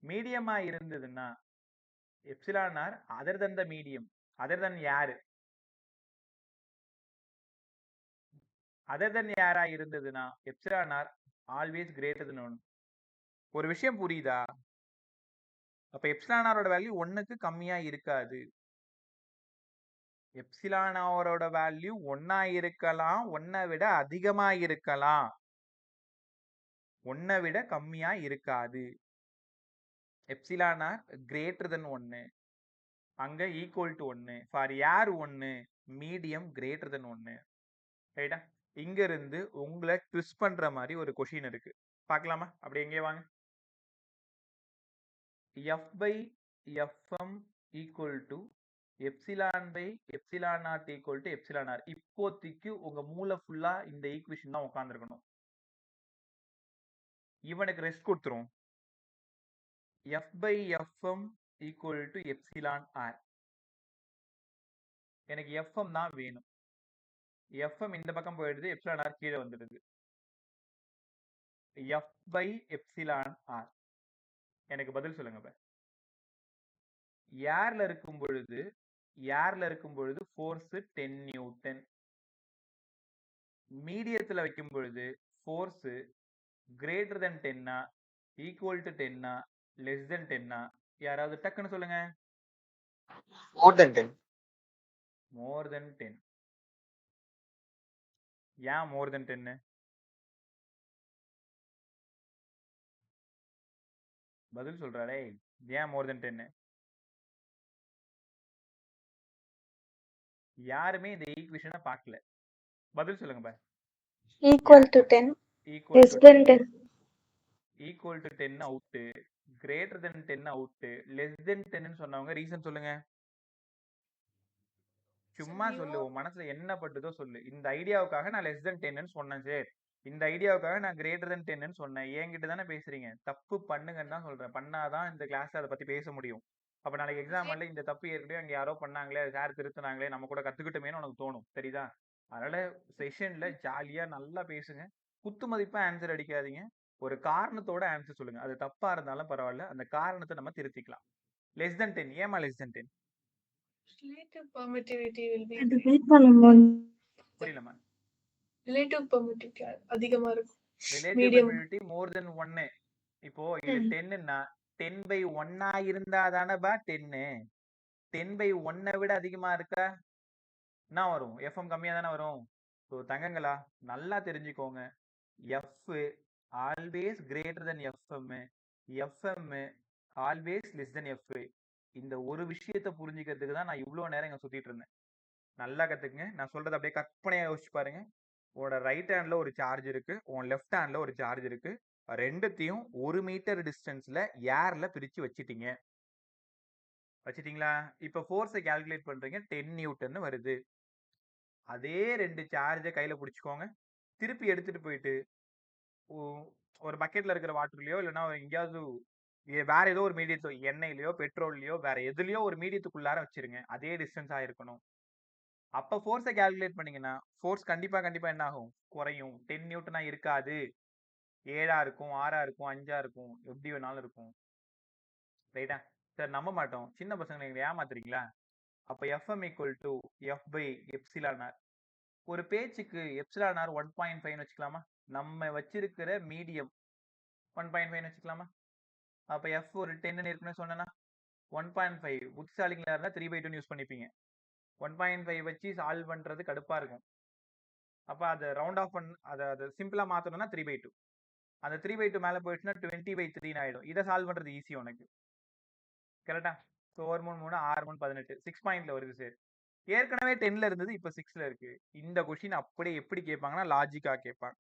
மீடியமா இருந்ததுன்னா epsilon R other than the medium, other than air, other than ஏரா இருந்ததுன்னா epsilon R always greater than 1. ஒரு விஷயம் புரியுதா? அப்ப எப்சிலான் ஆரோட வேல்யூ 1க்கு கம்மியா இருக்காது. எப்சிலான் ஆரோட வேல்யூ 1 இருக்கலாம், 1 விட அதிகமா இருக்கலாம், 1 விட கம்மியா இருக்காது. எப்சிலான் ஆர் கிரேட்டர் தன் 1, அங்க equal to 1. For air 1, medium greater than 1. ரைட்டா? இங்க இருந்து உங்களை ட்விஸ்ட் பண்ற மாதிரி ஒரு கொஸ்டின் இருக்கு, பார்க்கலாமா? அப்படி எங்கே வாங்க. F/Fm equal to epsilon by epsilon naught equal to epsilon r. இப்போதைக்கு உங்க மூளை ஃபுல்லா இந்த ஈக்குவேஷன் தான் உட்கார்ந்துருக்கணும். இவனுக்கு ரெஸ்ட் கொடுத்துரும். F/Fm equal to epsilon r. எனக்கு Fm தான் வேணும். Fm இந்த பக்கம் போயிடுது, எப்சிலான் ஆர் கீழே வந்துடுது. F by epsilon r. எனக்கு பதில் சொல்லுங்க இப்ப. ஏர்ல இருக்கும் பொழுது ஃபோர்ஸ் 10 நியூட்டன். மீடியத்துல வைக்கும் பொழுது force greater than 10 equal to 10 less than 10 யாராவது டக்குன்னு சொல்லுங்க. More than 10. more than 10. ஏன் more than 10? பதில் சொல்றாடே. ஏன் more than 10? யாருமே இந்த ஈக்குவேஷனை பார்க்கல. பதில் சொல்லுங்க பா. equal to 10 equal less to than 10 equal to 10 out, greater than 10 out, less than 10 சொன்னவங்க ரீசன் சொல்லுங்க. சும்மா சொல்லு, உன் மனசுல என்ன பட்டுதோ சொல்லு. இந்த ஐடியாவுக்காக நான் less than 10 சொன்னேன் சார், இந்த ஐடியாவுக்காக நான் greater than 10 சொன்னேன். என்கிட்ட தானே பேசுறீங்க. தப்பு பண்ணுங்கன்னு தான் சொல்றேன். பண்ணாதான் இந்த கிளாஸ்ல அதை பத்தி பேச முடியும். அப்ப நாளைக்கு எக்ஸாம்ல இந்த தப்பு ஏற்கனவே அங்க யாரோ பண்ணாங்களே, சார் திருத்தினாங்களே, நம்ம கூட கத்துக்கிட்டோமேனு உனக்கு தோணும். சரிதா? அதனால செஷன்ல ஜாலியா நல்லா பேசுங்க. குத்து மதிப்பா ஆன்சர் அடிக்காதீங்க. ஒரு காரணத்தோட ஆன்சர் சொல்லுங்க. அது தப்பா இருந்தாலும் பரவாயில்ல, அந்த காரணத்தை நம்ம திருத்திக்கலாம். less than 10. ஏமா less than 10? Relative permittivity will be அது வெயிட் பண்ணும்போது புரியலமா? relative permittivity அதிகமா இருக்கும். Relative Medium. பெர்மிட்டிவிட்டி மோர் தென் 1. இப்போ இது 10ன்னா 10/1 இருந்தா தானேபா 10. 10/1 விட அதிகமா இருக்கா என்ன வரும்? எஃப்எம் கம்மியா தானே வரும். ஸோ தங்கங்களா நல்லா தெரிஞ்சுக்கோங்க. F always greater than FM, FM always less than F. இந்த ஒரு விஷயத்தை புரிஞ்சுக்கிறதுக்கு தான் நான் இவ்வளோ நேரம் இங்க சுத்திட்டு இருந்தேன். நல்லா கத்துக்குங்க. நான் சொல்றது அப்படியே கற்பனையா யோசிச்சு பாருங்க. உன்னோட ரைட் ஹேண்ட்ல ஒரு சார்ஜ் இருக்கு, உன் லெஃப்ட் ஹேண்ட்ல ஒரு சார்ஜ் இருக்கு. ரெண்டுத்தையும் 1 மீட்டர் டிஸ்டன்ஸ்ல ஏர்ல பிரிச்சு வச்சிட்டீங்களா? இப்ப ஃபோர்ஸை கால்குலேட் பண்றீங்க. 10 நியூட்டன் வருது. அதே 2 சார்ஜை கையில பிடிச்சுக்கோங்க. திருப்பி எடுத்துட்டு போயிட்டு ஒரு பக்கெட்ல இருக்கிற வாட்டர்லயோ இல்லைன்னா எங்கேயாவது வேற ஏதோ ஒரு மீடியத்தோ, எண்ணெய்லயோ பெட்ரோல்லையோ வேற எதுலயோ ஒரு மீடியத்துக்குள்ளார வச்சிருங்க. அதே டிஸ்டன்ஸ் ஆயிருக்கணும். அப்ப ஃபோர்ஸை கால்குலேட் பண்ணீங்கன்னா ஃபோர்ஸ் கண்டிப்பா என்ன ஆகும்? குறையும். 10 நியூட்டனா இருக்காது. 7 இருக்கும், 6 இருக்கும், 5 இருக்கும், எப்படி வேணாலும் இருக்கும். ரைட்டா? சார் நம்ப மாட்டோம். சின்ன பசங்களை நீங்க ஏமாத்துறீங்களா? அப்ப F m equal to F by epsilon r. ஒரு பேச்சுக்கு எப்சிலான் ஆர் 1.5 வச்சுக்கலாமா? நம்ம வச்சிருக்கிற மீடியம் 1.5 வச்சுக்கலாமா? அப்ப எஃப் ஒரு 10 இருக்குன்னு சொன்னா 1.5 புத்திசாலிங்களா இருந்தா 3/2 யூஸ் பண்ணிப்பீங்க. 1.5 வச்சு சால்வ் பண்றது கடுப்பா இருக்கும். அப்ப அதை ரவுண்ட் ஆஃப் அதை சிம்பிளா மாத்தணும்னா 3/2. அந்த 3/2 மேல போயிடுச்சுன்னா 20/3 ஆயிடும். இதை சால்வ் பண்றது ஈஸி உனக்கு. கரெக்டா? ஸோ 1 3 3 6 3 18 6 பாயிண்ட்ல வருது சார். ஏற்கனவே 10ல இருந்தது, இப்ப 6ல இருக்கு. இந்த கொஸ்டின் அப்படியே எப்படி கேட்பாங்கன்னா லாஜிக்கா கேட்பாங்க.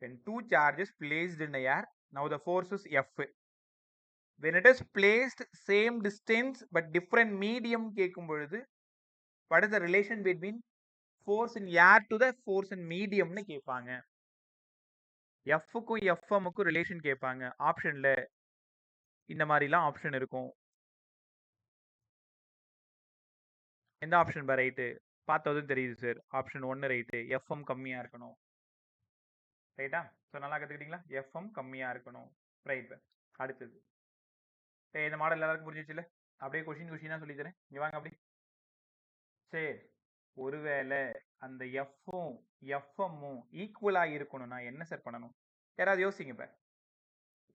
when two charges placed in the air, now the force is F. when it is placed same distance but different medium கேட்கும் பொழுது what is the relation between force in air to the force in medium னு கேட்பாங்க. Fக்கும் Fmக்கும் ரிலேஷன் கேட்பாங்க. ஆப்ஷன்ல இந்த மாதிரிலாம் ஆப்ஷன் இருக்கும். எந்த ஆப்ஷன் ரைட்டு? பார்த்ததும் தெரியுது சார். Option 1 right. எஃப்எம் கம்மியா இருக்கணும். ரைட்டா? ஸோ நல்லா கற்றுக்கிட்டீங்களா? எஃப்எம் கம்மியா இருக்கணும். ரைட். அடுத்தது இந்த மாடல் எல்லாருக்கும் புரிஞ்சிச்சுல? அப்படியே கொஸ்டினா சொல்லித்தரேன். இங்கே வாங்க அப்படி. சரி, ஒருவேளை அந்த எஃப்பும் எஃப்எம்மும் ஈக்குவலா இருக்கணும்னா என்ன சார் பண்ணணும்? யாராவது யோசிங்க. இப்ப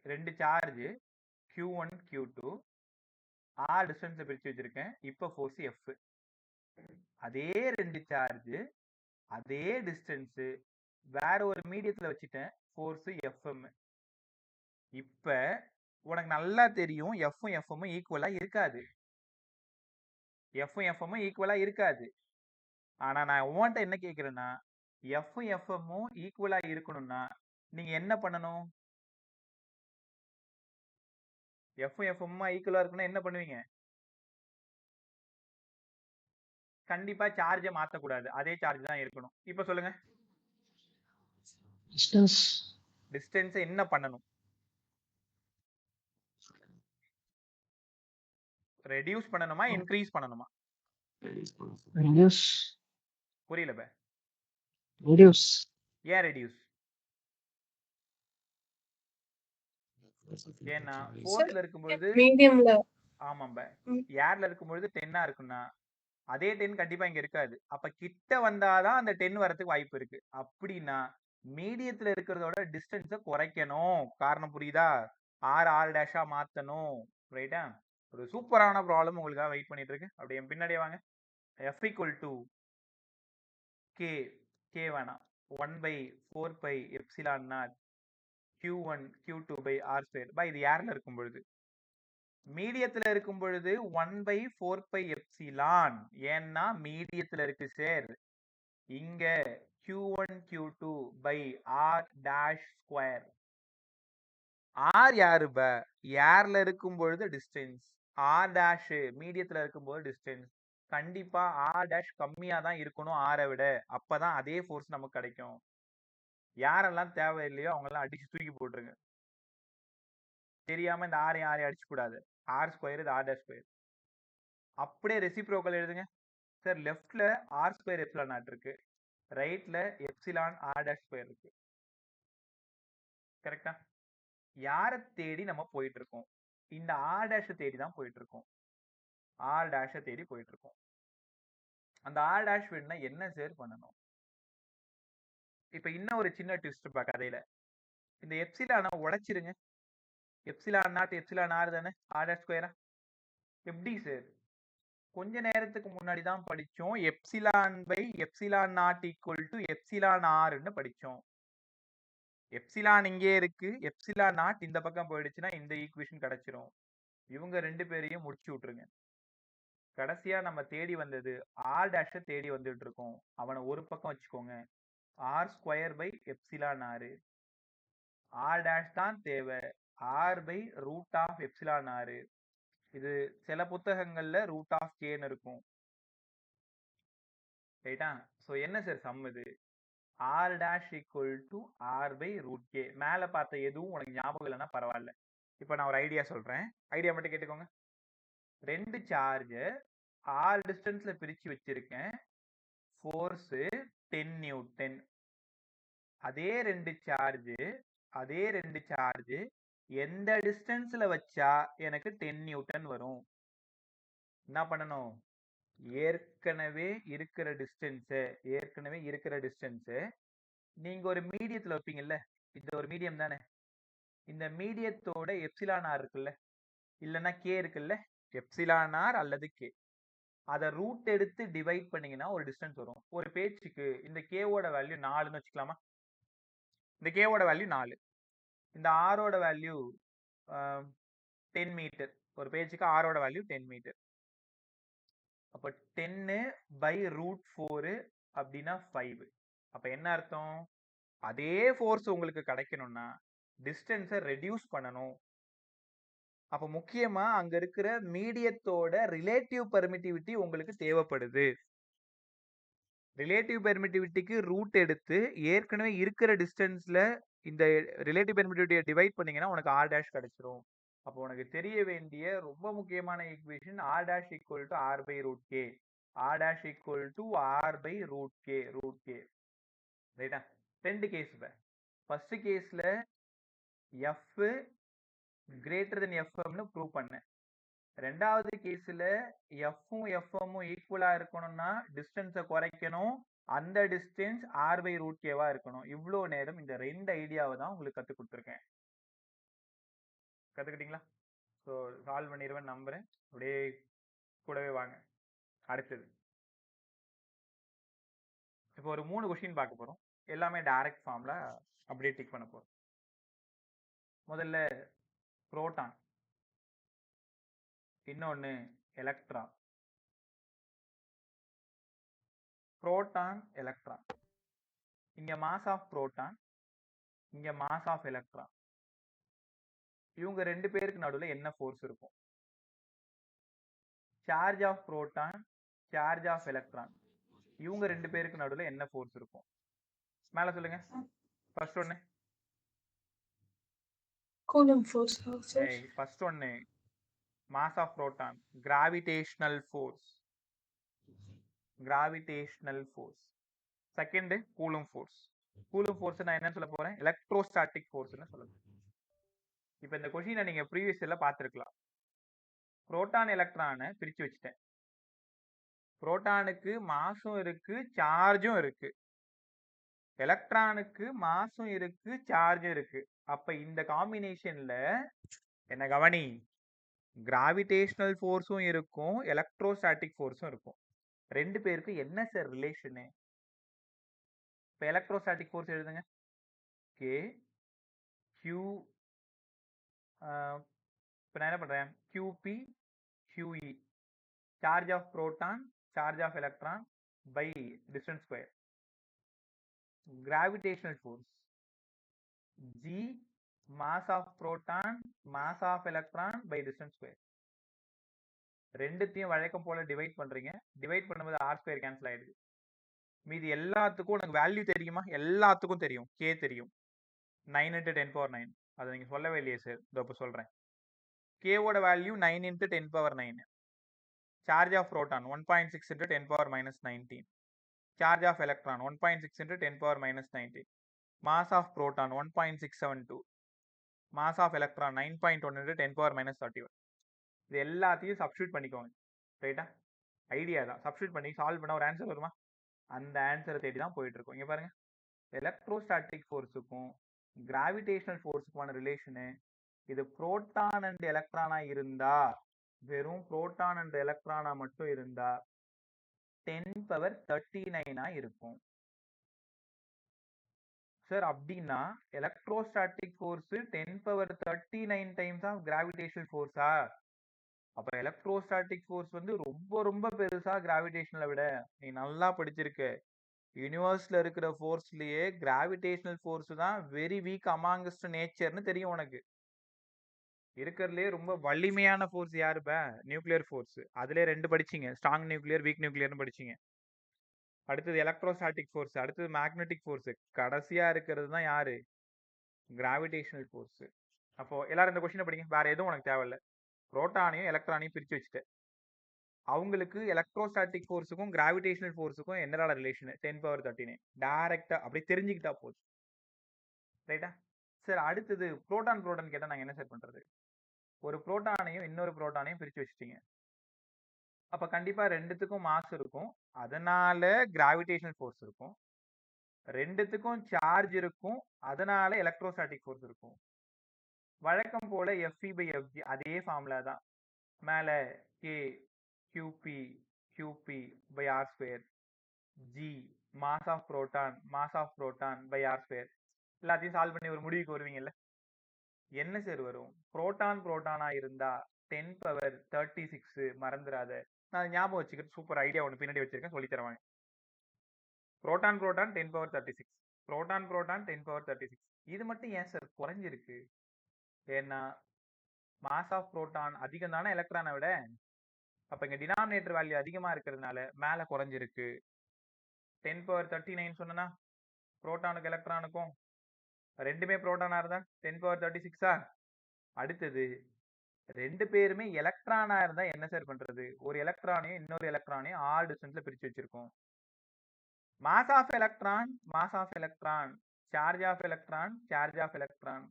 2 சார்ஜ் Q1 Q2 ஆர் டிஸ்டன்ஸை பிரிச்சு வச்சிருக்கேன். இப்போ ஃபோர்ஸ் எஃப். அதே 2 சார்ஜ் அதே டிஸ்டன்ஸ் வேற ஒரு மீடியத்துல வச்சுட்டேன். Force FM. இப்ப உனக்கு நல்லா தெரியும் எஃப்பும் எஃப்எம்மும் ஈக்குவலா இருக்காது. எஃப்பும் எஃப்எம்மும் ஈக்குவலா இருக்காது. ஆனா நான் உன்கிட்ட என்ன கேட்கிறேன்னா, எஃப்பும் எஃப்எம்மும் ஈக்குவலா இருக்கணும்னா நீங்க என்ன பண்ணணும்? எஃப்பும் எஃப்எம்மும் ஈக்குவலா இருக்கணும்னா என்ன பண்ணுவீங்க? கண்டிப்பா சார்ஜை மாத்தக்கூடாது. அதே சார்ஜ் தான் இருக்கணும். இப்ப சொல்லுங்க. டிஸ்டன்ஸ் என்ன பண்ணணும்? ரெடியூஸ் பண்ணணுமா இன்க்ரீஸ் பண்ணணுமா? புரியல பே. Reduce. ஏன் ரெடியூஸ்? ஏன்னா Sir, ஃபோர்ஸ்ல இருக்கும்பொழுது mediumல. ஆமாம்ப ம். ஏர்ல இருக்கும்பொழுது 10 இருக்குன்னா அதே 10 கண்டிப்பா இங்க இருக்காது. அப்ப கிட்ட வந்தாதான் அந்த 10 வரதுக்கு வாய்ப்பு இருக்கு. அப்படின்னா மீடியத்துல இருக்கிறதோட டிஸ்டன்ஸ குறைக்கணும். காரணம் புரியுதா? R டேஷா மாத்தணும். ரைட்டா? ஒரு சூப்பரான ப்ராப்ளம் உங்களுக்காக வெயிட் பண்ணிட்டு இருக்கு. அப்படியே என் பின்னாடியே வாங்க. F equal to K வேணாம் 1/4 pi epsilon naught Q1 Q2 by R square. இது ஏர்ல இருக்கும் பொழுது மீடியத்துல இருக்கும் பொழுது 1/4 pi எப்சிலான். ஏன்னா மீடியத்துல இருக்கு சார். இங்க Q1 Q2 by R dash square. R யாரு ஏர்ல இருக்கும் பொழுது டிஸ்டன்ஸ். R dash மீடியத்துல இருக்கும்போது டிஸ்டன்ஸ். கண்டிப்பா R dash கம்மியா தான் இருக்கணும் R விட. அப்பதான் அதே ஃபோர்ஸ் நமக்கு கிடைக்கும். யாரெல்லாம் தேவையில்லையோ அவங்க எல்லாம் அடிச்சு தூக்கி போட்டுருங்க. தெரியாம இந்த ஆரையும் அடிச்சு கூடாது. R ஸ்கொயர் இது R dash ஸ்கொயர். அப்படியே ரெசிப்ரோக்கல் எழுதுங்க சார். லெஃப்ட்ல ஆர் ஸ்கொயர் எப்சிலான் நாட் இருக்கு, ரைட்ல எப்சிலான் ஆர் டேஷ் ஸ்கொயர் இருக்கு. கரெக்டா? யாரை தேடி நம்ம போயிட்டு இருக்கோம்? இந்த ஆர் டேஷ தேடி தான் போயிட்டு இருக்கோம். ஆர் டேஷ தேடி போயிட்டு இருக்கோம். அந்த ஆர் டேஷ் வேணும்னா என்ன சார் பண்ணணும்? இப்ப இன்னும் ஒரு சின்ன ட்விஸ்ட் கதையில. இந்த எப்சிலானை உடைச்சிருங்க. எப்சிலான் நாட் எப்சிலான் ஆர் தானே ஆர் டேஷ் ஸ்கொயரா? எப்படி சார்? கொஞ்ச நேரத்துக்கு முன்னாடி தான் படிச்சோம் epsilon by epsilon naught equal to epsilon ஆர்னு படிச்சோம். எப்சிலான் இங்கே இருக்கு, எப்சிலான் நாட் இந்த பக்கம் போயிடுச்சுன்னா இந்த ஈக்குவேஷன் கிடைச்சிரும். இவங்க ரெண்டு பேரையும் முடிச்சு விட்டுருங்க. கடைசியா நம்ம தேடி வந்தது ஆர் டேஷ தேடி வந்துட்டு இருக்கோம். அவனை ஒரு பக்கம் வச்சுக்கோங்க. ஆர் ஸ்கொயர் பை எப்சிலான் ஆறு. ஆர் டேஷ் தான் தேவை. R by root of epsilon ஆறு. இது சில புத்தகங்கள்ல ரூட் ஆஃப் கேன்னு இருக்கும். ரைட்டா? ஸோ என்ன சார் சம் இது? R dash equal to r by root k. மேல பார்த்த எதுவும் உனக்கு ஞாபகம் இல்லைன்னா பரவாயில்ல. இப்போ நான் ஒரு ஐடியா சொல்றேன். ஐடியா மட்டும் கேட்டுக்கோங்க. ரெண்டு சார்ஜ் ஆர் டிஸ்டன்ஸ்ல பிரிச்சு வச்சிருக்கேன். Force 10 Newton. அதே ரெண்டு சார்ஜ் எந்த டிஸ்டன்ஸ்ல வச்சா எனக்கு 10 நியூட்டன் வரும்? என்ன பண்ணணும்? ஏற்கனவே இருக்கிற டிஸ்டன்ஸ் நீங்க ஒரு மீடியத்துல வைப்பீங்கல்ல. இது ஒரு மீடியம் தானே. இந்த மீடியத்தோட எப்சிலான் ஆர் இருக்குல்ல, இல்லைன்னா கே இருக்குல்ல, எப்சிலான் ஆர் அல்லது கே, அதை ரூட் எடுத்து டிவைட் பண்ணீங்கன்னா ஒரு டிஸ்டன்ஸ் வரும். ஒரு பேச்சுக்கு இந்த கேவோட வேல்யூ 4ன்னு வச்சுக்கலாமா? இந்த கேவோட வேல்யூ 4, இந்த ஆரோட வேல்யூ 10 மீட்டர். ஒரு பேச்சுக்கு ஆரோட வேல்யூ 10 மீட்டர். அப்ப 10 பை ரூட் 4 அப்படின்னா 5. அப்ப என்ன அர்த்தம்? அதே ஃபோர்ஸ் உங்களுக்கு கிடைக்கணும்னா டிஸ்டன்ஸை ரெடியூஸ் பண்ணணும். அப்ப முக்கியமா அங்க இருக்கிற மீடியத்தோட ரிலேட்டிவ் பெர்மிட்டிவிட்டி உங்களுக்கு தேவைப்படுது. ரிலேட்டிவ் பெர்மிட்டிவிட்டிக்கு ரூட் எடுத்து ஏற்கனவே இருக்கிற டிஸ்டன்ஸ்ல இந்த ரிலேட்டிவ் பெர்மிட்டிவிட்டியை டிவைட் பண்ணீங்கன்னா உனக்கு ஆர் டேஷ் கிடைச்சிரும். அப்போ உனக்கு தெரிய வேண்டிய ரொம்ப முக்கியமான equation r dash equal to r by root k. R dash equal to r by root k. ரைட்டா? ரெண்டு கேஸ். ஃபர்ஸ்ட் கேஸ்ல எஃப் கிரேட்டர் தென் எஃப்எம்னு ப்ரூவ் பண்ணேன். ரெண்டாவது கேஸ்ல எஃப்பும் எஃப்எம்மும் ஈக்குவலா இருக்கணும்னா டிஸ்டன்ஸை குறைக்கணும். அந்த டிஸ்டன்ஸ் ஆர் பை ரூட் கேவா இருக்கணும். இவ்வளோ நேரம் இந்த ரெண்டு ஐடியாவை தான் உங்களுக்கு கற்றுக் கொடுத்துருக்கேன். கற்றுக்கிட்டீங்களா? ஸோ சால்வ் பண்ணிடுவேன் நம்புறேன். அப்படியே கூடவே வாங்க. அடுத்தது இப்போ ஒரு 3 கொஸ்டின் பார்க்க போறோம். எல்லாமே டைரக்ட் ஃபார்ம்ல அப்படியே டிக் பண்ண போறோம். முதல்ல புரோட்டான், இன்னொன்னு எலக்ட்ரான். Proton electron. இங்க மாஸ் ஆஃப் புரோட்டான், இங்க மாஸ் ஆஃப் எலக்ட்ரான். இவங்க ரெண்டு பேருக்கு நடுவில் என்ன ஃபோர்ஸ் இருக்கும்? Charge of proton, charge of electron. இவங்க ரெண்டு பேருக்கு நடுவில் என்ன ஃபோர்ஸ் இருக்கும்? மேல சொல்லுங்க. ஃபர்ஸ்ட் ஒன்னு Coulomb force. Sir. ஃபர்ஸ்ட் ஒன்னு mass of proton, gravitational force. Second coulomb force. Coulomb force நான் என்ன சொல்ல போறேன்? எலக்ட்ரோஸ்டாட்டிக் ஃபோர்ஸ்னு சொல்ல போறேன். இப்போ இந்த கொஷினை நீங்க ப்ரீவியஸ் எல்லாம் பார்த்துருக்கலாம். புரோட்டான் எலக்ட்ரானை பிரிச்சு வச்சுட்டேன். புரோட்டானுக்கு மாஸும் இருக்கு, சார்ஜும் இருக்கு. எலக்ட்ரானுக்கு மாஸும் இருக்கு, சார்ஜும் இருக்கு. அப்ப இந்த காம்பினேஷன்ல என்ன கவனி, கிராவிடேஷனல் ஃபோர்ஸும் இருக்கும், எலக்ட்ரோஸ்டாட்டிக் ஃபோர்ஸும் இருக்கும். ரெண்டு பேருக்கு என்ன சார் ரிலேஷனு? இப்போ எலக்ட்ரோஸ்டாட்டிக் ஃபோர்ஸ் எழுதுங்க. கே கியூ, இப்போ நான் என்ன பண்றேன், q p q e, charge of proton charge of electron by distance square. Gravitational force G, mass of proton mass of electron by distance square. ரெண்டுத்தையும் வழக்கம் போல டிவைட் பண்றீங்க. டிவைட் பண்ணும்போது ஆர் ஸ்கொயர் கேன்சல் ஆயிடுது. மீதி எல்லாத்துக்கும் உனக்கு வேல்யூ தெரியுமா? எல்லாத்துக்கும் தெரியும். கே தெரியும், 9 × 10⁹. அதை நீங்க சொல்லவே இல்லையே சார். இதோ இப்போ சொல்றேன். கேவோட value 9 × 10⁹. Charge of proton 1.6 × 10⁻−19. Charge of electron 1.6 × 10⁻−19. Mass of proton 1.672. Mass of electron 9.1 × 10⁻31. இது எல்லாத்தையும் சப்ஸ்டியூட் பண்ணிக்கோங்க. ரைட்டா? ஐடியா தான். சப்ஸ்டியூட் பண்ணி சால்வ் பண்ண ஒரு ஆன்சர் வருமா? அந்த ஆன்சரை தேடி தான் போயிட்டு இருக்கோம். இங்க பாருங்க, எலக்ட்ரோஸ்டாட்டிக் ஃபோர்ஸுக்கும் கிராவிடேஷனல் ஃபோர்ஸுக்குமான ரிலேஷனு, இது புரோட்டான் அண்ட் எலக்ட்ரானா இருந்தா, வெறும் புரோட்டான் அண்ட் எலக்ட்ரானா மட்டும் இருந்தா 10⁻39 இருக்கும். சார் அப்படின்னா electrostatic force 10⁻39 times of gravitational ஃபோர்ஸா? அப்ப எலக்ட்ரோஸ்டாட்டிக் ஃபோர்ஸ் வந்து ரொம்ப ரொம்ப பெருசா கிராவிடேஷனலை விட? நீ நல்லா படிச்சிருக்க. யூனிவர்ஸ்ல இருக்கிற ஃபோர்ஸ்லயே கிராவிடேஷனல் ஃபோர்ஸ் தான் வெரி வீக் அமாங்கஸ்ட் நேச்சர்னு தெரியும் உனக்கு. இருக்கிறதுலே ரொம்ப வலிமையான ஃபோர்ஸ் யாருப்பா? Nuclear force. அதுல ரெண்டு படிச்சீங்க, ஸ்ட்ராங் நியூக்ளியர், வீக் நியூக்ளியர்னு படிச்சீங்க. அடுத்தது எலக்ட்ரோஸ்டாட்டிக் ஃபோர்ஸ், அடுத்தது மேக்னெட்டிக் ஃபோர்ஸ், கடைசியா இருக்கிறது தான் யாரு? Gravitational force. அப்போ எல்லாரும் இந்த கொஸ்டினை படிங்க. வேற எதுவும் உனக்கு தேவையில்ல. புரோட்டானையும் எலக்ட்ரானையும் பிரிச்சு வச்சுட்டு அவங்களுக்கு எலக்ட்ரோஸ்டாட்டிக் ஃபோர்ஸுக்கும் கிராவிடேஷனல் ஃபோர்ஸுக்கும் என்னடா ரிலேஷன்? 10⁻39. டைரக்டா அப்படியே தெரிஞ்சுக்கிட்டா போதும். ரைட்டா? சார் அடுத்தது புரோட்டான் கேட்டா நாங்க என்ன சார் பண்றது? ஒரு புரோட்டானையும் இன்னொரு புரோட்டானையும் பிரிச்சு வச்சுட்டீங்க. அப்ப கண்டிப்பா ரெண்டுத்துக்கும் மாஸ் இருக்கும், அதனால கிராவிடேஷனல் ஃபோர்ஸ் இருக்கும். ரெண்டுத்துக்கும் சார்ஜ் இருக்கும், அதனால எலக்ட்ரோஸ்டாட்டிக் ஃபோர்ஸ் இருக்கும். வழக்கம் போல FE/FG அதே ஃபார்முலா தான். மேல k QP/R², G mass of proton by R². எல்லாத்தையும் சால்வ் பண்ணி ஒரு முடிவுக்கு வருவீங்கல்ல. என்ன சார் வரும்? புரோட்டானா இருந்தா 10⁻36. மறந்துடாத. நான் ஞாபகம் வச்சுக்கிட்டு சூப்பர் ஐடியா ஒன்று பின்னாடி வச்சிருக்கேன், சொல்லி தருவாங்க. புரோட்டான் 10⁻36. புரோட்டான் 10⁻36. இது மட்டும் ஏன் சார் குறைஞ்சிருக்கு? ஏன்னா மாஸ் ஆஃப் புரோட்டான் அதிகம் தானே எலக்ட்ரானை விட. அப்ப இங்க டினாமினேட்டர் வேல்யூ அதிகமா இருக்கிறதுனால மேல குறைஞ்சிருக்கு. 10⁻39 சொன்னா புரோட்டானுக்கு எலக்ட்ரானுக்கும் ரெண்டுமே புரோட்டானா இருந்தா 10⁻36. அடுத்தது ரெண்டு பேருமே எலக்ட்ரானா இருந்தா என்ன சார் பண்றது? ஒரு எலக்ட்ரானையும் இன்னொரு எலக்ட்ரானையும் ஆர் டிஸ்டன்ஸ்ல பிரிச்சு வச்சிருக்கோம். Mass of electron, charge of electron.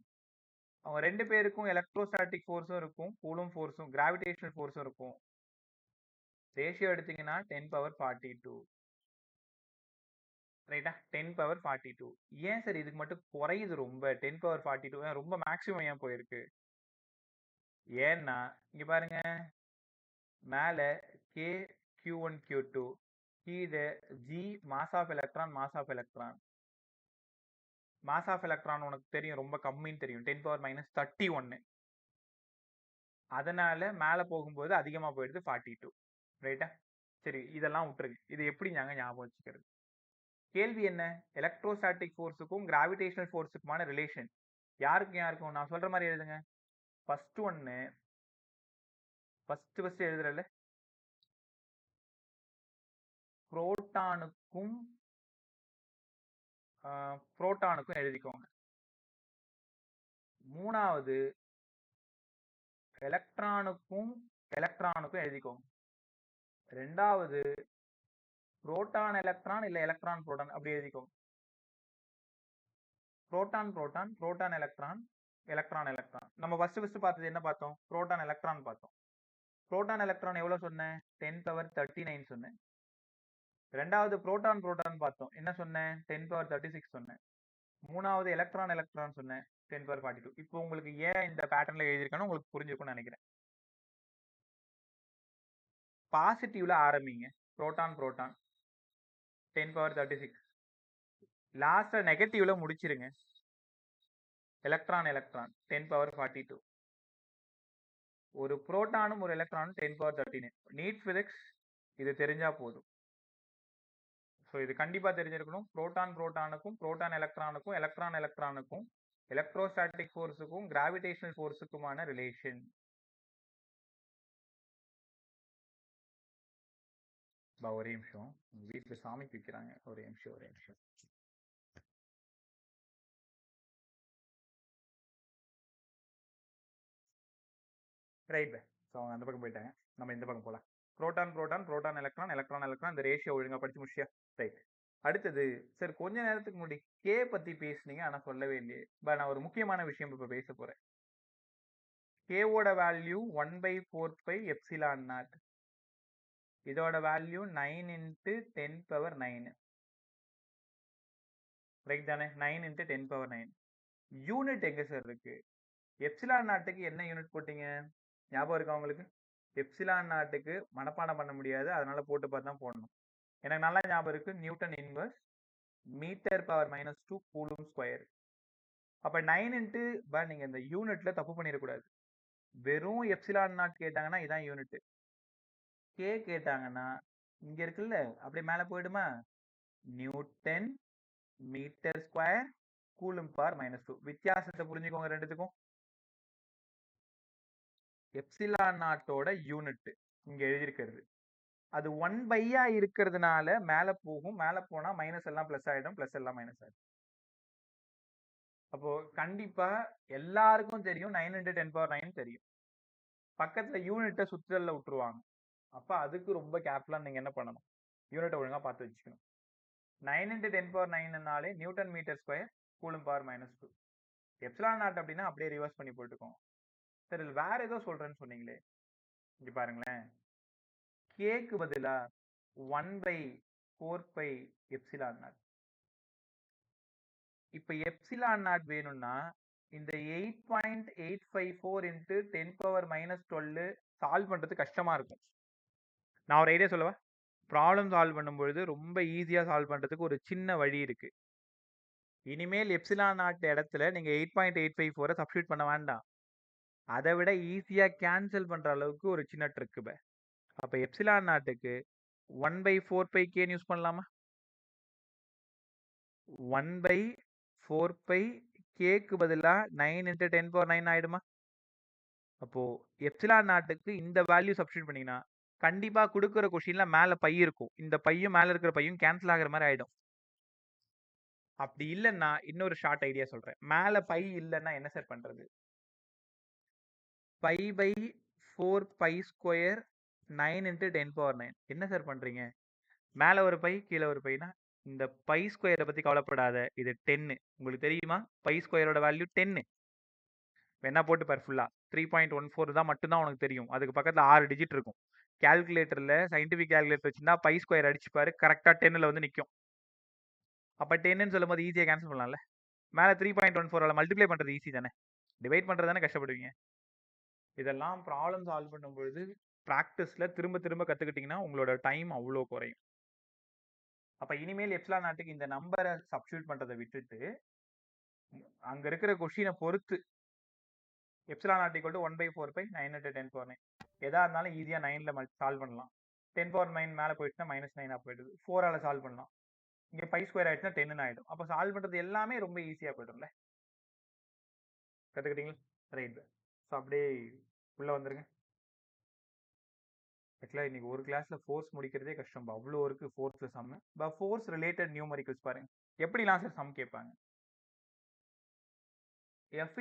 அவங்க ரெண்டு பேருக்கும் எலக்ட்ரோஸ்டாட்டிக் ஃபோர்ஸும் இருக்கும், கூலும் ஃபோர்ஸும், கிராவிடேஷனல் ஃபோர்ஸும் இருக்கும். ரேஷியோ எடுத்தீங்கன்னா 10⁻42. ரைட்டா? 10⁻42. ஏன் சார் இதுக்கு மட்டும் குறையுது ரொம்ப? 10⁻42 ரொம்ப மேக்ஸிமம் ஏன் போயிருக்கு? ஏன்னா இங்க பாருங்க, மேல K Q1 Q2, கீழே G mass of electron. Mass of electron உனக்கு தெரியும், ரொம்ப கம்மின்னு தெரியும், 10⁻−31. அதனால மேல போகும்போது அதிகமா போயிடுது, 42. ரைட்டா? சரி, இதெல்லாம் விட்டுருங்க. இது எப்படி நாங்க ஞாபகம் வச்சுக்கிறது? கேள்வி என்ன? எலக்ட்ரோஸ்டாட்டிக் ஃபோர்ஸுக்கும் கிராவிடேஷனல் ஃபோர்ஸுக்குமான ரிலேஷன் யாருக்கும்? நான் சொல்ற மாதிரி எழுதுங்க. ஃபர்ஸ்ட் எழுதுறல, புரோட்டானுக்கும் எழுதிக்கோங்க. மூணாவது எலக்ட்ரானுக்கும் எழுதிக்கோங்க. ரெண்டாவது புரோட்டான் எலக்ட்ரான் இல்ல எலக்ட்ரான் புரோட்டான் அப்படி எழுதிக்கோங்க. Proton electron, electron electron. நம்ம ஃபர்ஸ்ட் பார்த்தது என்ன பார்த்தோம்? புரோட்டான் எலக்ட்ரான் பார்த்தோம். புரோட்டான் எலக்ட்ரான் எவ்வளவு சொன்னேன்? 10^39 சொன்னேன். ரெண்டாவது புரோட்டான் புரோட்டான் பார்த்தோம். என்ன சொன்னேன்? 10^36 சொன்னேன். மூணாவது எலக்ட்ரான் எலக்ட்ரான் சொன்னேன். 10^42. இப்போ உங்களுக்கு ஏன் இந்த பேட்டர்ன்ல எழுதியிருக்கேன்னு உங்களுக்கு புரிஞ்சிருக்கும்னு நினைக்கிறேன். பாசிட்டிவ்ல ஆரம்பிங்க. Proton proton 10^36. லாஸ்ட்ல நெகட்டிவ்ல முடிச்சிருங்க. Electron electron 10^42. ஒரு புரோட்டானும் ஒரு எலக்ட்ரானும் 10^13. நீட் பிசிக்ஸ் இது தெரிஞ்சா போதும். ஸோ இது கண்டிப்பா தெரிஞ்சிருக்கணும். புரோட்டான் புரோட்டானுக்கும் புரோட்டான் எலக்ட்ரானுக்கும் எலக்ட்ரான் எலக்ட்ரானுக்கும் எலக்ட்ரோஸ்டாட்டிக் ஃபோர்ஸுக்கும் கிராவிடேஷனல் ஃபோர்ஸுக்குமான ரிலேஷன். ஒரே நிமிஷம், வீட்டுல சாமிக்கு வைக்கிறாங்க. ஒரே நிமிஷம். ரைட். ஸோ அவங்க அந்த பக்கம் போயிட்டாங்க, நம்ம இந்த பக்கம் போகலாம். Proton proton proton electron electron electron இந்த ரேஷியோ ஒழுங்கா படிச்சு முடிச்சியா? ரைட். அடுத்தது சரி, கொஞ்ச நேரத்துக்கு முன்னாடி கே பத்தி பேசுனீங்க, ஆனா சொல்லவே இல்லையே. பட் நான் ஒரு முக்கியமான விஷயம் இப்ப பேச போறேன். கேவோட வேல்யூ 1/4πε0. இதோட வேல்யூ 9 × 10⁻9. ரைட் தானே? 9 × 10⁻9. யூனிட் எங்க சார் இருக்கு? எப்சிலான் நாட்டுக்கு என்ன யூனிட் போட்டீங்க? ஞாபகம் இருக்கா உங்களுக்கு? எப்சிலான் நாட்டுக்கு மனப்பாடம் பண்ண முடியாது, அதனால போட்டு பார்த்து தான் போடணும். எனக்கு நல்லா ஞாபகம் இருக்கு. Newton inverse m⁻⁻2 coulomb square. அப்ப 9 × நீங்க இந்த யூனிட்ல தப்பு பண்ணிடக்கூடாது. வெறும் எப்சிலான் நாட் கேட்டாங்கன்னா இதான் யூனிட். கே கேட்டாங்கன்னா இங்க இருக்குல்ல, அப்படியே மேல போயிடுமா? Newton m², கூலும்⁻². வித்தியாசத்தை புரிஞ்சுக்கோங்க ரெண்டுத்துக்கும். எப்சிலான் நாட்டோட யூனிட் இங்க எழுதியிருக்கிறது, அது 1/ஆ இருக்கிறதுனால மேல போகும். மேல போனா மைனஸ் எல்லாம் பிளஸ் ஆயிடும், பிளஸ் எல்லாம் மைனஸ் ஆயிடும். அப்போ கண்டிப்பா எல்லாருக்கும் தெரியும் 9 × 10⁻9 தெரியும். பக்கத்துல யூனிட்டை சுற்றல்ல விட்டுருவாங்க. அப்ப அதுக்கு ரொம்ப கேர்ஃபுல்லா நீங்க என்ன பண்ணணும்? யூனிட்டை ஒழுங்கா பார்த்து வச்சுக்கணும். 9 × 10⁻9னாலே நியூட்டன் m², கூலும்⁻². எப்சிலான் நாட் அப்படின்னா அப்படியே ரிவர்ஸ் பண்ணி போட்டுக்கோங்க. சரி, வேற ஏதோ சொல்றேன்னு சொன்னீங்களே, இங்க பாருங்களேன். கேக்கு பதிலா 1/4πε0. இப்ப எப்சிலான் நாட் வேணும்னா இந்த 8.854 × 10⁻−12 சால்வ் பண்றது கஷ்டமா இருக்கும். நான் ஒரு ஐடியா சொல்லவா? ப்ராப்ளம் சால்வ் பண்ணும்பொழுது ரொம்ப ஈஸியா சால்வ் பண்றதுக்கு ஒரு சின்ன வழி இருக்கு. இனிமேல் எப்சிலான் நாட் இடத்துல நீங்க 8.854 சப்ஸ்டியூட் பண்ண வேண்டாம். அதை விட ஈஸியா கேன்சல் பண்ற அளவுக்கு ஒரு சின்ன ட்ரிக். அப்ப எப்சிலான் நாட்டுக்கு 1/4πk யூஸ் பண்ணலாமா? 1/4πk பதிலா 9 × 10⁻9 ஆயிடுமா? அப்போ எப்சிலான் நாட்டுக்கு இந்த வேல்யூ சப்ஸ்டியூட் பண்ணீங்கன்னா கண்டிப்பா கொடுக்குற கொஸ்டின்ல மேல பை இருக்கும். இந்த பையும் மேல இருக்கிற பையும் கேன்சல் ஆகுற மாதிரி ஆயிடும். அப்படி இல்லைன்னா இன்னொரு ஷார்ட் ஐடியா சொல்றேன். மேல பை இல்லைன்னா என்ன சார் பண்றது? π/4π² 9 × 10⁻9. என்ன சார் பண்றீங்க? மேல ஒரு பை கீழே ஒரு பைனா இந்த π² பத்தி கவலைப்படாத, இது 10. உங்களுக்கு தெரியுமா π² வேல்யூ 10? என்ன போட்டு பாரு, ஃபுல்லா 3.14 தான் மட்டும்தான் உனக்கு தெரியும். அதுக்கு பக்கத்துல 6 டிஜிட் இருக்கும். கால்குலேட்டர்ல சயின்டிபிக் கால்குலேட்டர் வச்சிருந்தா π² அடிச்சு பாரு, கரெக்டா 10ல வந்து நிக்கும். அப்ப 10ன்னு சொல்லும் போது ஈஸியா கேன்சல் பண்ணலாம்ல. மேல 3.14 மல்டிப்ளை பண்றது ஈஸி தானே, டிவைட் பண்றது தானே கஷ்டப்படுவீங்க. இதெல்லாம் ப்ராப்ளம் சால்வ் பண்ணும்பொழுது பிராக்டிஸ்ல திரும்ப திரும்ப கத்துக்கிட்டீங்கன்னா உங்களோட டைம் அவ்வளோ குறையும். அப்ப இனிமேல் எப்சிலான் நாட்டுக்கு இந்த நம்பரை சப்ஸ்டியூட் பண்றதை விட்டுட்டு அங்க இருக்கிற கொஸ்டினை பொறுத்து எப்சிலான் நாட் ஈக்குவல் டு 1/4π 9 × 10⁻9 எதா இருந்தாலும் ஈஸியா 9ல சால்வ் பண்ணலாம். 10⁻9 மேல போயிடுச்சுன்னா -9 போயிடுது. 4ஆல சால்வ் பண்ணலாம். இங்க π² ஆயிடுச்சுன்னா 10ன்னு ஆயிடும். அப்ப சால்வ் பண்றது எல்லாமே ரொம்ப ஈஸியா போயிடும்ல. கத்துக்கிட்டீங்களா? ரைட். ஸோ அப்படியே உள்ள வந்துருங்க. ஆக்சுவலா இன்னைக்கு ஒரு கிளாஸ்ல ஃபோர்ஸ் முடிக்கிறதே கஷ்டம். அவ்வளோ இருக்கு ஃபோர்ஸ்ல சம். ஃபோர்ஸ் ரிலேட்டட் நியூமரிக்கல்ஸ் பாருங்க. எப்படிலாம் சார் சம் கேட்பாங்க? F =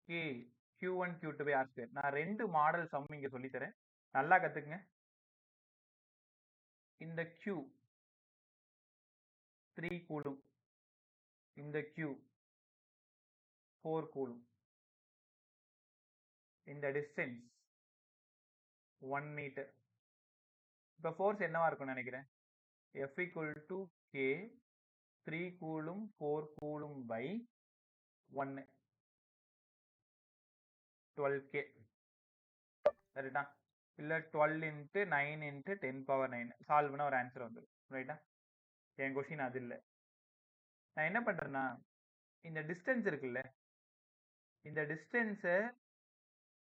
K Q1 Q2/R². நான் 2 மாடல் சம் இங்க சொல்லி தரேன், நல்லா கத்துக்குங்க. இந்த Q 3 கூலும், இந்த Q 4 கூலும். இந்த டிஸ்டன்ஸ் 1 மீட்டர். இப்போ ஃபோர்ஸ் என்னவா இருக்கும்னு நினைக்கிறேன்? F equal to K 3 coulomb 4 coulomb by 1 12K. ரைட்டா? இல்லை 12 into 9 into 10 power 9 சால்வ் பண்ண ஒரு ஆன்சர் வந்துடும். ரைட்டா? என் கொஷின் அது இல்லை. நான் என்ன பண்ணுறேன்னா, இந்த டிஸ்டன்ஸ் இருக்குல்ல, இந்த டிஸ்டன்ஸை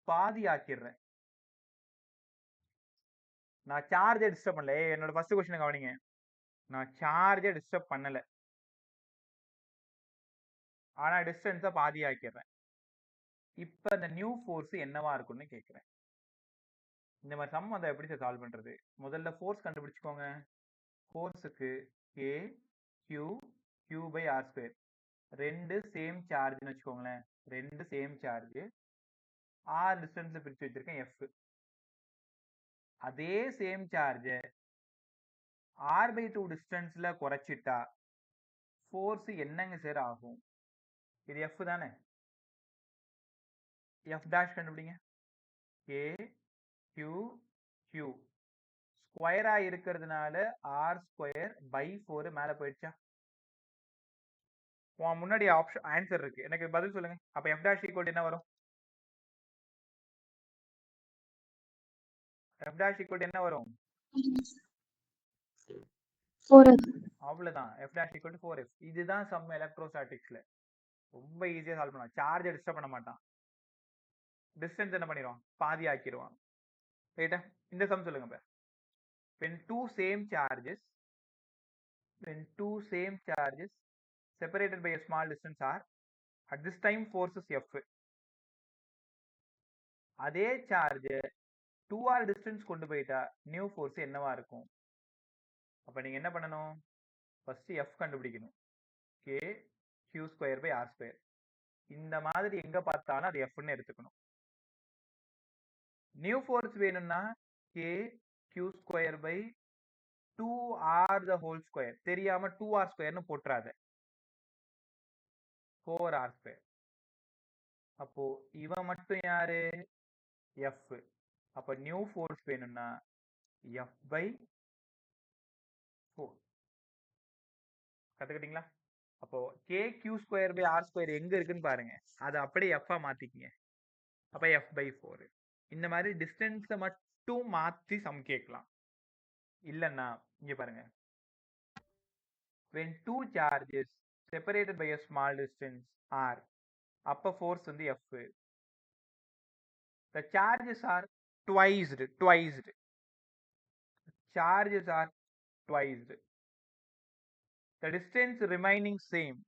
பாதி ஆக்கிடுறேன். நான் சார்ஜை டிஸ்டர்ப் பண்ணல. என்னோட ஃபர்ஸ்ட் கொஸ்டினை கவனிங்க. நான் சார்ஜை டிஸ்டர்ப் பண்ணல, ஆனா டிஸ்டன்ஸை பாதி ஆக்கிடுறேன். இப்ப இந்த நியூ ஃபோர்ஸ் என்னவா இருக்கும்னு கேட்கிறேன். இந்த மாதிரி சம் அதை எப்படி சால்வ் பண்றது? முதல்ல ஃபோர்ஸ் கண்டுபிடிச்சுக்கோங்க. ஃபோர்ஸுக்கு K Q Q by R square, ரெண்டு சேம் சார்ஜ்னு வச்சுக்கோங்களேன். ரெண்டு சேம் சார்ஜ், R டிஸ்டன்ஸ்ல பிரிச்சு வச்சிருக்கேன் F. அதே சேம் சார்ஜை R/2 டிஸ்டன்ஸ்ல குறைச்சிட்டா ஃபோர்ஸ் என்னங்க சார் ஆகும்? இது F தானே? F டாஷ் கண்டுபிடிங்க. K Q Q ஸ்கொயரா இருக்கிறதுனால R ஸ்கொயர் பை 4 மேல போயிடுச்சா? முன்னாடி ஆப்ஷன் ஆன்சர் இருக்கு, எனக்கு பதில் சொல்லுங்க. அப்ப F டாஷ் ஈக்குவல் என்ன வரும்? F டாஷ் ஈக்குவல் என்ன வரும்? 4F. அவ்வளவுதான். F dash equal 4F. இதுதான் சம் எலக்ட்ரோஸ்டாட்டிக்ஸ்ல. ரொம்ப ஈஸியா சால்வ் பண்ணலாம். சார்ஜ் டிஸ்டர்ப் பண்ண மாட்டான், டிஸ்டன்ஸ் என்ன பண்ணிடுவான்? பாதி ஆக்கிடுவான். ரைட்டா? இந்த சம் சொல்லுங்க. இப்ப when two same charges separated by a small distance r, at this time force is F. அதே சார்ஜ் 2r டிஸ்டன்ஸ் கொண்டு போயிட்டா நியூ ஃபோர்ஸ் என்னவா இருக்கும்? அப்ப நீங்க என்ன பண்ணணும்? ஃபர்ஸ்ட் F கண்டுபிடிக்கணும். K Q square by R square. இந்த மாதிரி எங்க பார்த்தாலும் அது Fன்னு எடுத்துக்கணும். நியூ ஃபோர்ஸ் வேணும்னா K Q square by 2r the whole square. தெரியாம 2r ஸ்கொயர்னு போட்டுறாத, 4r ஸ்கொயர். அப்போ இவன் மட்டும் யாரு? F. அப்ப நியூ ஃபோர்ஸ் வேணும்னா F by 4. கத்துக்கிட்டீங்களா? அப்போ K Q square by R square எங்க இருக்குன்னு பாருங்க, அதை அப்படியே F மாத்திக்கங்க. அப்ப F by 4. இந்த மாதிரி டிஸ்டன்ஸை மட்டும் மாத்தி சம் கேட்கலாம். இல்லைன்னா இங்க பாருங்க, when two charges separated by a small distance r, அப்ப force வந்து F. the charges are twice. Charges are twice. the distance remaining same,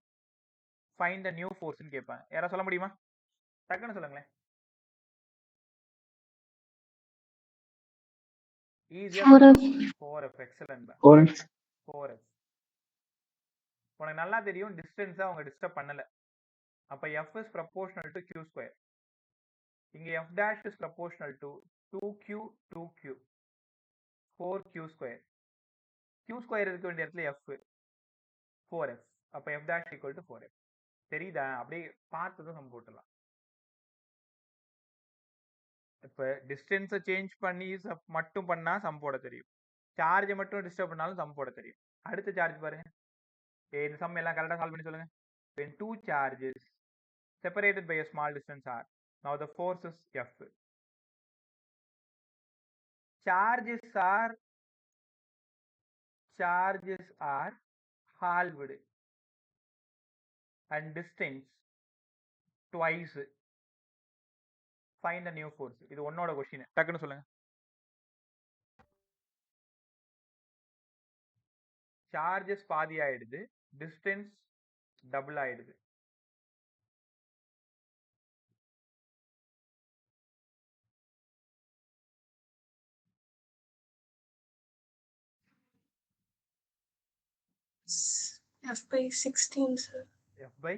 find the new force ன்னு கேட்பாங்க. யாரா சொல்ல முடியுமா? டக்குன்னு சொல்லுங்களேன். ஈஸியா 4F. எக்ஸலன்ட். 4F. உனக்கு நல்லா தெரியும் டிஸ்டன்ஸை அவங்க டிஸ்டர்ப் பண்ணல. அப்ப F is proportional to Q square. இங்க F dash is proportional to 2Q 4Q square. Q square இருக்க வேண்டிய இடத்துல F 4F. அப்ப F dash equal to 4F. தெரியுதா? அப்படியே பார்த்ததும் நம்ம போட்டுடலாம். இப்ப டிஸ்டன்ஸை சேஞ்ச் பண்ணி மட்டும் பண்ணா சம் போட தெரியும், சார்ஜை மட்டும் டிஸ்டர்ப் பண்ணாலும் சம் போட தெரியும். அடுத்த சார்ஜ் பாருங்க. இந்த சம் எல்லாம் கரெக்டா சால்வ் பண்ணி சொல்லுங்க. when two charges separated by a small distance r, now the force is F. charges are halved and distance twice, find the new force. இது ஒன்னோட கொஸ்டின், டக்குன்னு சொல்லுங்க. சார்ஜஸ் பாதி ஆயிடுது, டிஸ்டன்ஸ் டபுள் ஆயிடுது. F by 16, sir. F by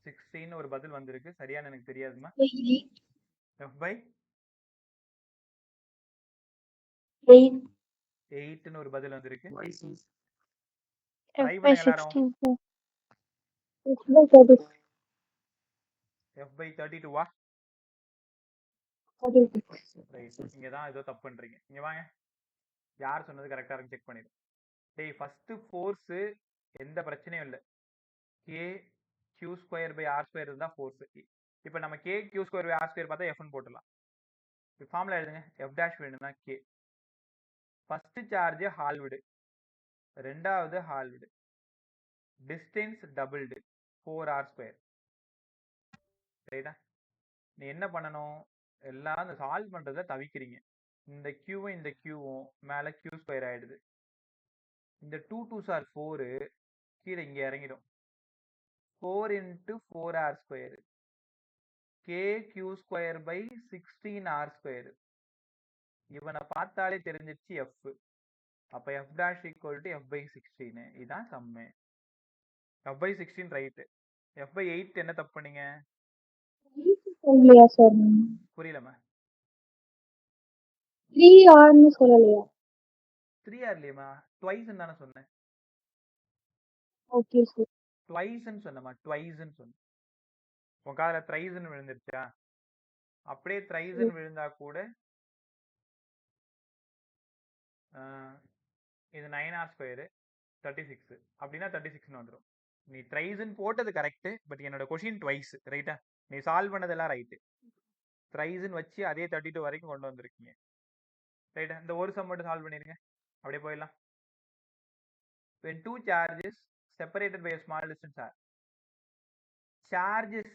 16 ஒரு பதில் வந்திருக்கு, சரியான எனக்கு தெரியாதுமா. F by 8 ஒரு பதில் வந்திருக்கு. ட்ரை பண்ணுங்க எல்லாரும். F/32. F by 32வா? 36. ரைட். இங்க தான் ஏதோ தப்பு பண்றீங்க. இங்க வாங்க. யார் சொன்னது கரெக்டா இருக்கு செக் பண்ணிடு. டேய் ஃபர்ஸ்ட் ஃபோர்ஸ் எந்த பிரச்சனையும் இல்ல. K Q square by R square இருந்தா ஃபோர்ஸ். இப்போ நம்ம K Q square by R square பார்த்தா F ன்னு போட்டுடலாம். ஃபார்முலா எழுதுங்க. F டாஷ் வேணும்னா K. ஃபர்ஸ்ட் சார்ஜ் ஹால்விடு, ரெண்டாவது halved, distance doubled 4R square. ரைட்டா? நீ என்ன பண்ணணும், எல்லாம் அந்த சால்வ் பண்றத தவிக்கிறீங்க. இந்த Qவும் இந்த Qவும் மேல Q ஸ்கொயர் ஆயிடுது. இந்த 2 2s are 4 கீழே இங்க இறங்கிடும். 4 into 4R square KQ square by 16R square. இவனை பார்த்தாலே தெரிஞ்சிருச்சு F. அப்ப F dash equal to F by 16. இதான் சம்மு. F by 16 right. F by 8 என்ன தப்பு பண்ணீங்க? சொல்லலையா சார்? புரியலமா? 3Rன்னு சொல்லலையா? 3R இல்லையமா, ட்வைஸ்ன்னு தானே சொன்னேன். Okay sir. ட்வைஸ்ன்னு சொன்னமா, ட்வைஸ்ன்னு சொன்னேன். உன் காதுல த்ரைஸ்ன்னு விழுந்துருச்சா? அப்படியே த்ரைஸ்ன்னு விழுந்தா கூட இது 9R ஸ்கொயர் 36 அப்படின்னா 36ன்னு வந்துடும். நீ த்ரைஸ்ன்னு போட்டது கரெக்ட், பட் என்னோட கொஷின் ட்வைஸ். ரைட்டா? நீ சால்வ் பண்ணதெல்லாம் ரைட்டு. த்ரைஸ்ன்னு வச்சு அதே 32 வரைக்கும் கொண்டு வந்திருக்கீங்க. ரைட்டா? இந்த ஒரு சம் மட்டும் சால்வ் பண்ணிருங்க, அப்படியே போயிடலாம். when two charges separated by a small distance are charges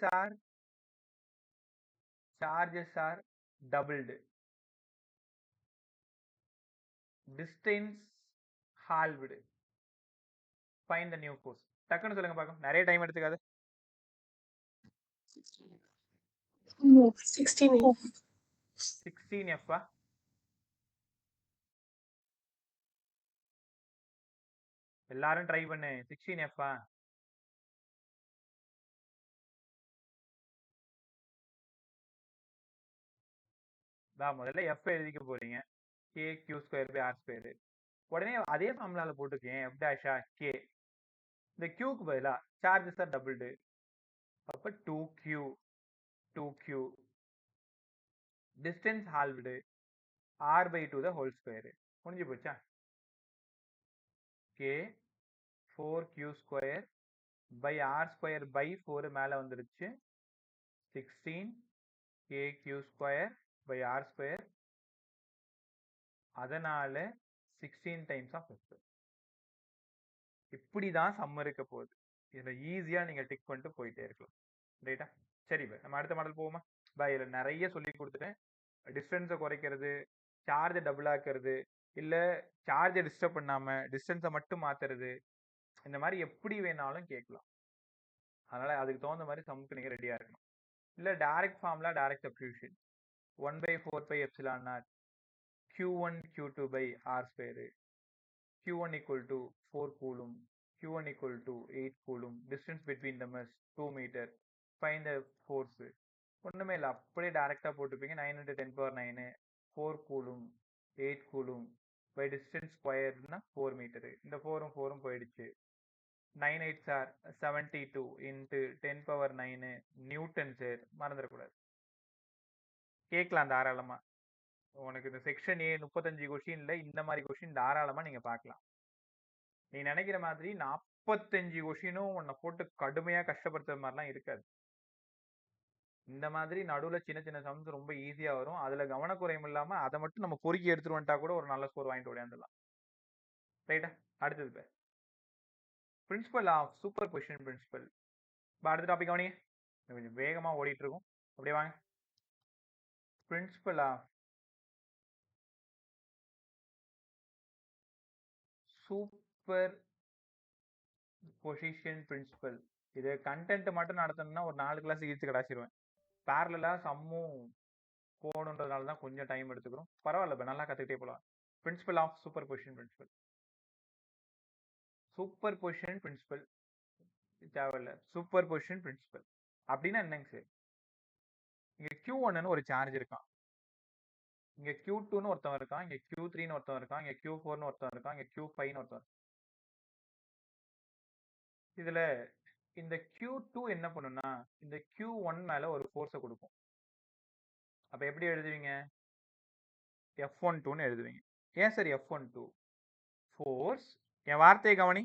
are doubled, distance halved, find the new force. டக்குன்னு சொல்லுங்க பார்க்கலாம், நிறைய டைம் எடுத்துக்காது. 16F. 16F ஆ? எல்லாரும் ட்ரை பண்ணு. 16F ஆ? முதல்ல F எழுதிக்க போறீங்க. KQ square by R square. உடனே அதே ஃபார்முலால போட்டுக்கேன். F டேஷா K. இந்த Qக்கு பதிலா சார்ஜஸ் ஆர் டபுள்டு. அப்ப 2Q. Distance halved R by 2 the whole square. முடிஞ்சு போச்சா? K 4Q square by R square by 4 மேல வந்துருச்சு. 16 KQ square by R square. அதனால 16 times of F. இப்படிதான் சம் இருக்க போகுது. இதுல ஈஸியா நீங்க டிக் பண்ணிட்டு போயிட்டே இருக்கலாம். ரைட்டா? சரி, நம்ம அடுத்த மாடல் போவோமா? இதுல நிறைய சொல்லி கொடுத்துட்டேன். டிஸ்டன்ஸை குறைக்கிறது, சார்ஜை டபுள் ஆக்குறது, இல்ல சார்ஜை டிஸ்டர்ப் பண்ணாம டிஸ்டன்ஸை மட்டும் மாத்துறது, இந்த மாதிரி எப்படி வேணாலும் கேட்கலாம். அதனால அதுக்கு தகுந்த மாதிரி சம்க்கு நீங்க ரெடியா இருக்கணும். இல்ல direct formula, direct substitution. 1/4 epsilon naught Q1 Q2 by R square. Q1 equal to 4 coulomb, Q1 equal to 8 coulomb. Distance between them is 2 meter. Find the force. ஒண்ணுமே இல்லை, அப்படியே டைரக்டா போட்டுப்பீங்க. 9 into 10 power 9 4 coulomb 8 coulomb by distance ஸ்கொயர்னா 4 metre. இந்த 4ம் 4ம் போயிடுச்சு. 9 8s are 72 into 10 power 9 Newton sir. மறந்துடக்கூடாது. கேட்கலாம் தாராளமா. உனக்கு இந்த செக்ஷன் A 35 கொஸ்டின்ல இந்த மாதிரி கொஸ்டின் தாராளமா நீங்க பார்க்கலாம். நீ நினைக்கிற மாதிரி 45 கொஸ்டினும் உன்னை போட்டு கடுமையா கஷ்டப்படுத்துற மாதிரிலாம் இருக்காது. இந்த மாதிரி நடுவுல சின்ன சின்ன சம்ஸ் ரொம்ப ஈஸியா வரும். அதுல கவனக்குறையும் இல்லாம அதை மட்டும் நம்ம பொறுக்கி எடுத்துட்டு வந்துட்டா கூட ஒரு நல்ல ஸ்கோர் வாங்கிட்டு ஓடியாந்துடலாம். ரைட்டா? அடுத்தது பேர் principle of superposition principle. அடுத்த டாபிக் கவனிங்க, கொஞ்சம் வேகமா ஓடிட்டு இருக்கும். அப்படியே வாங்க. Principle of superposition principle. இது கண்டென்ட் மட்டும் நடத்தணும்னா ஒரு 4 கிளாஸ் ஈர்த்து கிடாச்சிருவேன். பேரலா சம்மும் போகணுன்றதுனால தான் கொஞ்சம் டைம் எடுத்துக்கிறோம். பரவாயில்ல, நல்லா கத்துக்கிட்டே போகலாம். Principle of superposition principle. Superposition principle தேவையில்ல. சூப்பர் பொசிஷன் பிரின்சிபல் அப்படின்னா என்னங்க சார்? இங்க Q1ன்னு ஒரு சார்ஜ் இருக்கான், இங்க Q2ன்னு ஒருத்தவன் இருக்கான், இங்க Q3ன்னு ஒருத்தவன் இருக்கான், இங்க Q4ன்னு ஒருத்தவன் இருக்கான், இங்க Q5ன்னு ஒருத்தவன். இதுல இந்த Q2 என்ன பண்ணும்னா இந்த Q1 மேல ஒரு ஃபோர்ஸை கொடுக்கும். அப்ப எப்படி எழுதுவீங்க? F12ன்னு எழுதுவீங்க. ஏன் சார் F12? ஃபோர்ஸ், என் வார்த்தையை கவனி,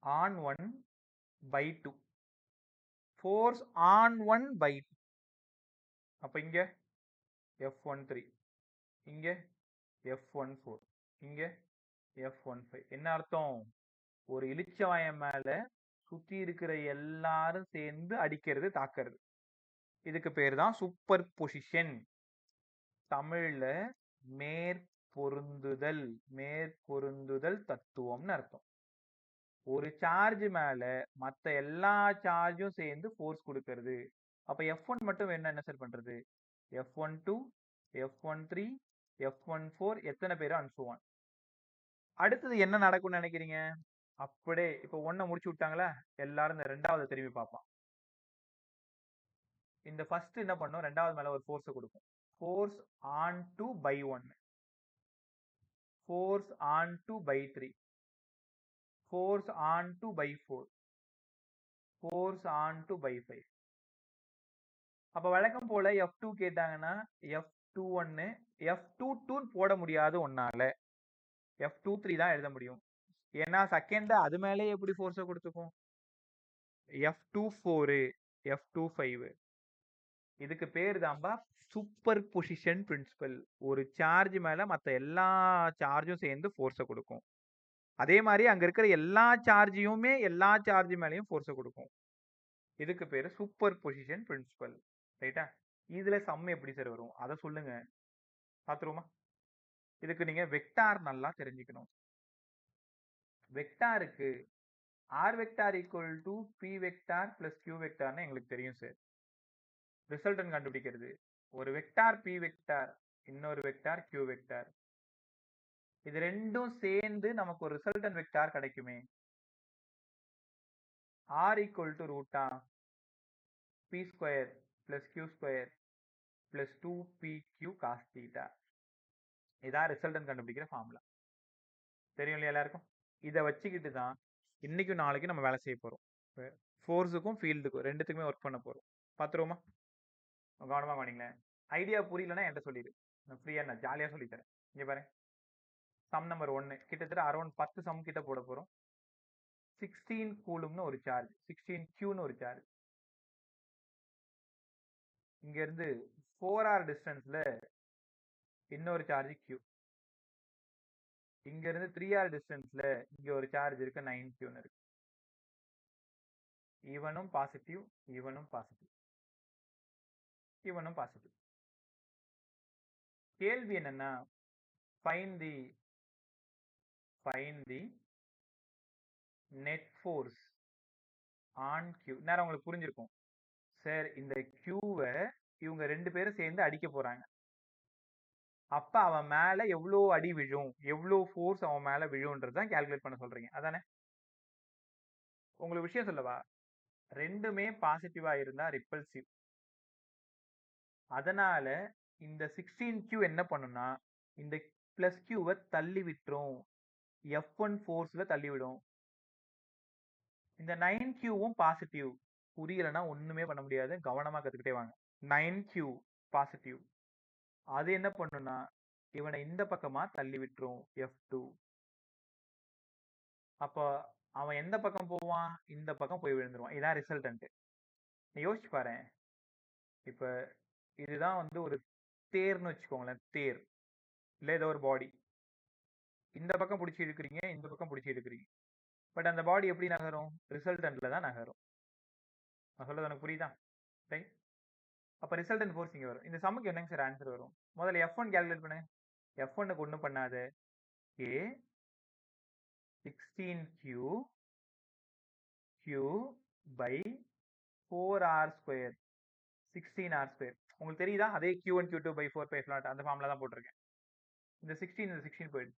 on 1 by 2. Force on 1 by 2. அப்ப இங்க F13, இங்க F14, இங்க F15. என்ன அர்த்தம்? ஒரு இளிச்சவாயம் மேல சுத்தி இருக்கிற எல்லாரும் சேர்ந்து அடிக்கிறது, தாக்குறது. இதுக்கு பேர் தான் சூப்பர் பொசிஷன். தமிழ்ல மேற்பொருந்துதல், மேற்பொருந்துதல் தத்துவம்னு அர்த்தம். ஒரு சார்ஜ் மேல மத்த எல்லா சார்ஜும் சேர்ந்து ஃபோர்ஸ் கொடுக்கிறது. அப்ப F1 மட்டும் வேணா என்ன சார் பண்றது? F12, F13, F14, எத்தனை பேரும் அனுப்புவான். அடுத்தது என்ன நடக்கும்னு நினைக்கிறீங்க? அப்படியே இப்ப 1 முடிச்சு விட்டாங்களா, எல்லாரும் இந்த 2வது திரும்பி பார்ப்பான். இந்த ஃபர்ஸ்ட் என்ன பண்ணும்? 2வது மேல ஒரு ஃபோர்ஸ் கொடுக்கும். Force on 2 by 1, force on 2 by 3, force on 2 by 4, force on 2 by 5. அப்ப வழக்கம் போல F2 கேட்டாங்கன்னா F21, F22 போட முடியாது ஒன்னால, F23 தான் எழுத முடியும். ஏன்னா செகண்ட் அது மேலே எப்படி ஃபோர்ஸை கொடுத்துக்கும்? F24, F25. இதுக்கு பேர் தான்பா சூப்பர் பொசிஷன் பிரின்சிபல். ஒரு சார்ஜ் மேல மத்த எல்லா சார்ஜும் சேர்ந்து ஃபோர்ஸை கொடுக்கும். அதே மாதிரி அங்க இருக்கிற எல்லா சார்ஜையுமே எல்லா சார்ஜ் மேலேயும் ஃபோர்ஸை கொடுக்கும். இதுக்கு பேரு சூப்பர் பொசிஷன் பிரின்சிபல். ரைட்டா? இதுல சம் எப்படி சார் வரும் அதை சொல்லுங்க, பாத்துருவோமா? இதுக்கு நீங்க வெக்டார் நல்லா தெரிஞ்சுக்கணும். வெக்டாருக்கு R vector equal to P vector plus Q வெக்டார்னு எங்களுக்கு தெரியும் சார். ரிசல்டன் கண்டுபிடிக்கிறது, ஒரு வெக்டார் பி வெக்டார், இன்னொரு வெக்டார் கியூ வெக்டார், இது ரெண்டும் சேர்ந்து நமக்கு ஒரு ரிசல்டன் வெக்டார் கிடைக்குமே. ஆர் ஈக்குவல் டு ரூட்டா P square plus Q square plus 2pq cos theta. இதான் ரிசல்டன் கண்டுபிடிக்கிற ஃபார்முலா. தெரியும் இல்லையா எல்லாருக்கும்? இதை வச்சுக்கிட்டு தான் இன்னைக்கும் நாளைக்கு நம்ம வேலை செய்ய போறோம். ஃபோர்ஸுக்கும் ஃபீல்டுக்கும் ரெண்டுத்துக்குமே ஒர்க் பண்ண போறோம். பார்த்துருவோமா? கவனமா கவனிங்களேன். ஐடியா புரியலன்னா என்கிட்ட சொல்லிடு, நான் ஃப்ரீயா நான் ஜாலியா சொல்லித்தரேன். இங்க பாருங்க, சம் நம்பர் 1 கிட்டத்தட்ட அரௌண்ட் 10 சம் கிட்ட போட போறோம். 16 கூலும்னு ஒரு சார்ஜ், 16 கியூன்னு ஒரு சார்ஜ். இங்க இருந்து 4r டிஸ்டன்ஸ்ல இன்னொரு சார்ஜ் கியூ. இங்க இருந்து 3r டிஸ்டன்ஸ்ல இங்க ஒரு சார்ஜ் இருக்கு, 9q இருக்கு. இவனும் பாசிட்டிவ், இவனும் பாசிட்டிவ், இவனும் பாசிட்டிவ். கேள்வி என்னன்னா, find the net force on q. நேரம் உங்களுக்கு புரிஞ்சிருக்கும் சார். இந்த கியூவை இவங்க 2 பேரும் சேர்ந்து அடிக்க போறாங்க. அப்ப அவன் மேல எவ்வளோ அடி விழும், எவ்வளோ ஃபோர்ஸ் அவன் மேல விழும்ன்றதுதான் கால்குலேட் பண்ண சொல்றீங்க, அதானே? உங்களுக்கு விஷயம் சொல்லவா? ரெண்டுமே பாசிட்டிவா இருந்தா ரிப்பல்சிவ். அதனால இந்த 16q என்ன பண்ணும்னா இந்த பிளஸ் கியூவை தள்ளி விட்டுரும், F1 ஃபோர்ஸ்ல தள்ளி விடும். இந்த 9qவும் பாசிட்டிவ். புரியலன்னா ஒண்ணுமே பண்ண முடியாது, கவனமா கத்துக்கிட்டே வாங்க. 9q பாசிட்டிவ், அது என்ன பண்ணும்னா இவனை இந்த பக்கமா தள்ளி விட்டுரும், F2. அப்ப அவன் எந்த பக்கம் போவான்? இந்த பக்கம் போய் விழுந்துருவான். இதான் ரிசல்டன்ட். யோசிச்சு பாரு. இப்ப இதுதான் வந்து ஒரு தேர்னு வச்சுக்கோங்களேன், தேர் இல்ல ஏதோ ஒரு பாடி. இந்த பக்கம் பிடிச்சி இழுக்கிறீங்க, இந்த பக்கம் பிடிச்சி இழுக்கிறீங்க. பட் அந்த பாடி எப்படி நகரும்? ரிசல்டன்ட்ல தான் நகரும். நான் சொல்றது எனக்கு புரியுதா? ரைட். அப்ப ரிசல்டன்ட் ஃபோர்ஸ் இங்க வரும். இந்த சம்முக்கு என்னங்க சார் ஆன்சர் வரும்? முதல்ல F1 கால்குலேட் பண்ணு. F1க்கு ஒன்றும் பண்ணாத, K 16q q by 4r², 16r². உங்களுக்கு தெரியுதா? அதே q1 q2 by 4 pi flat அந்த ஃபார்முலா தான் போட்டிருக்கேன். இந்த 16 போயிடுது.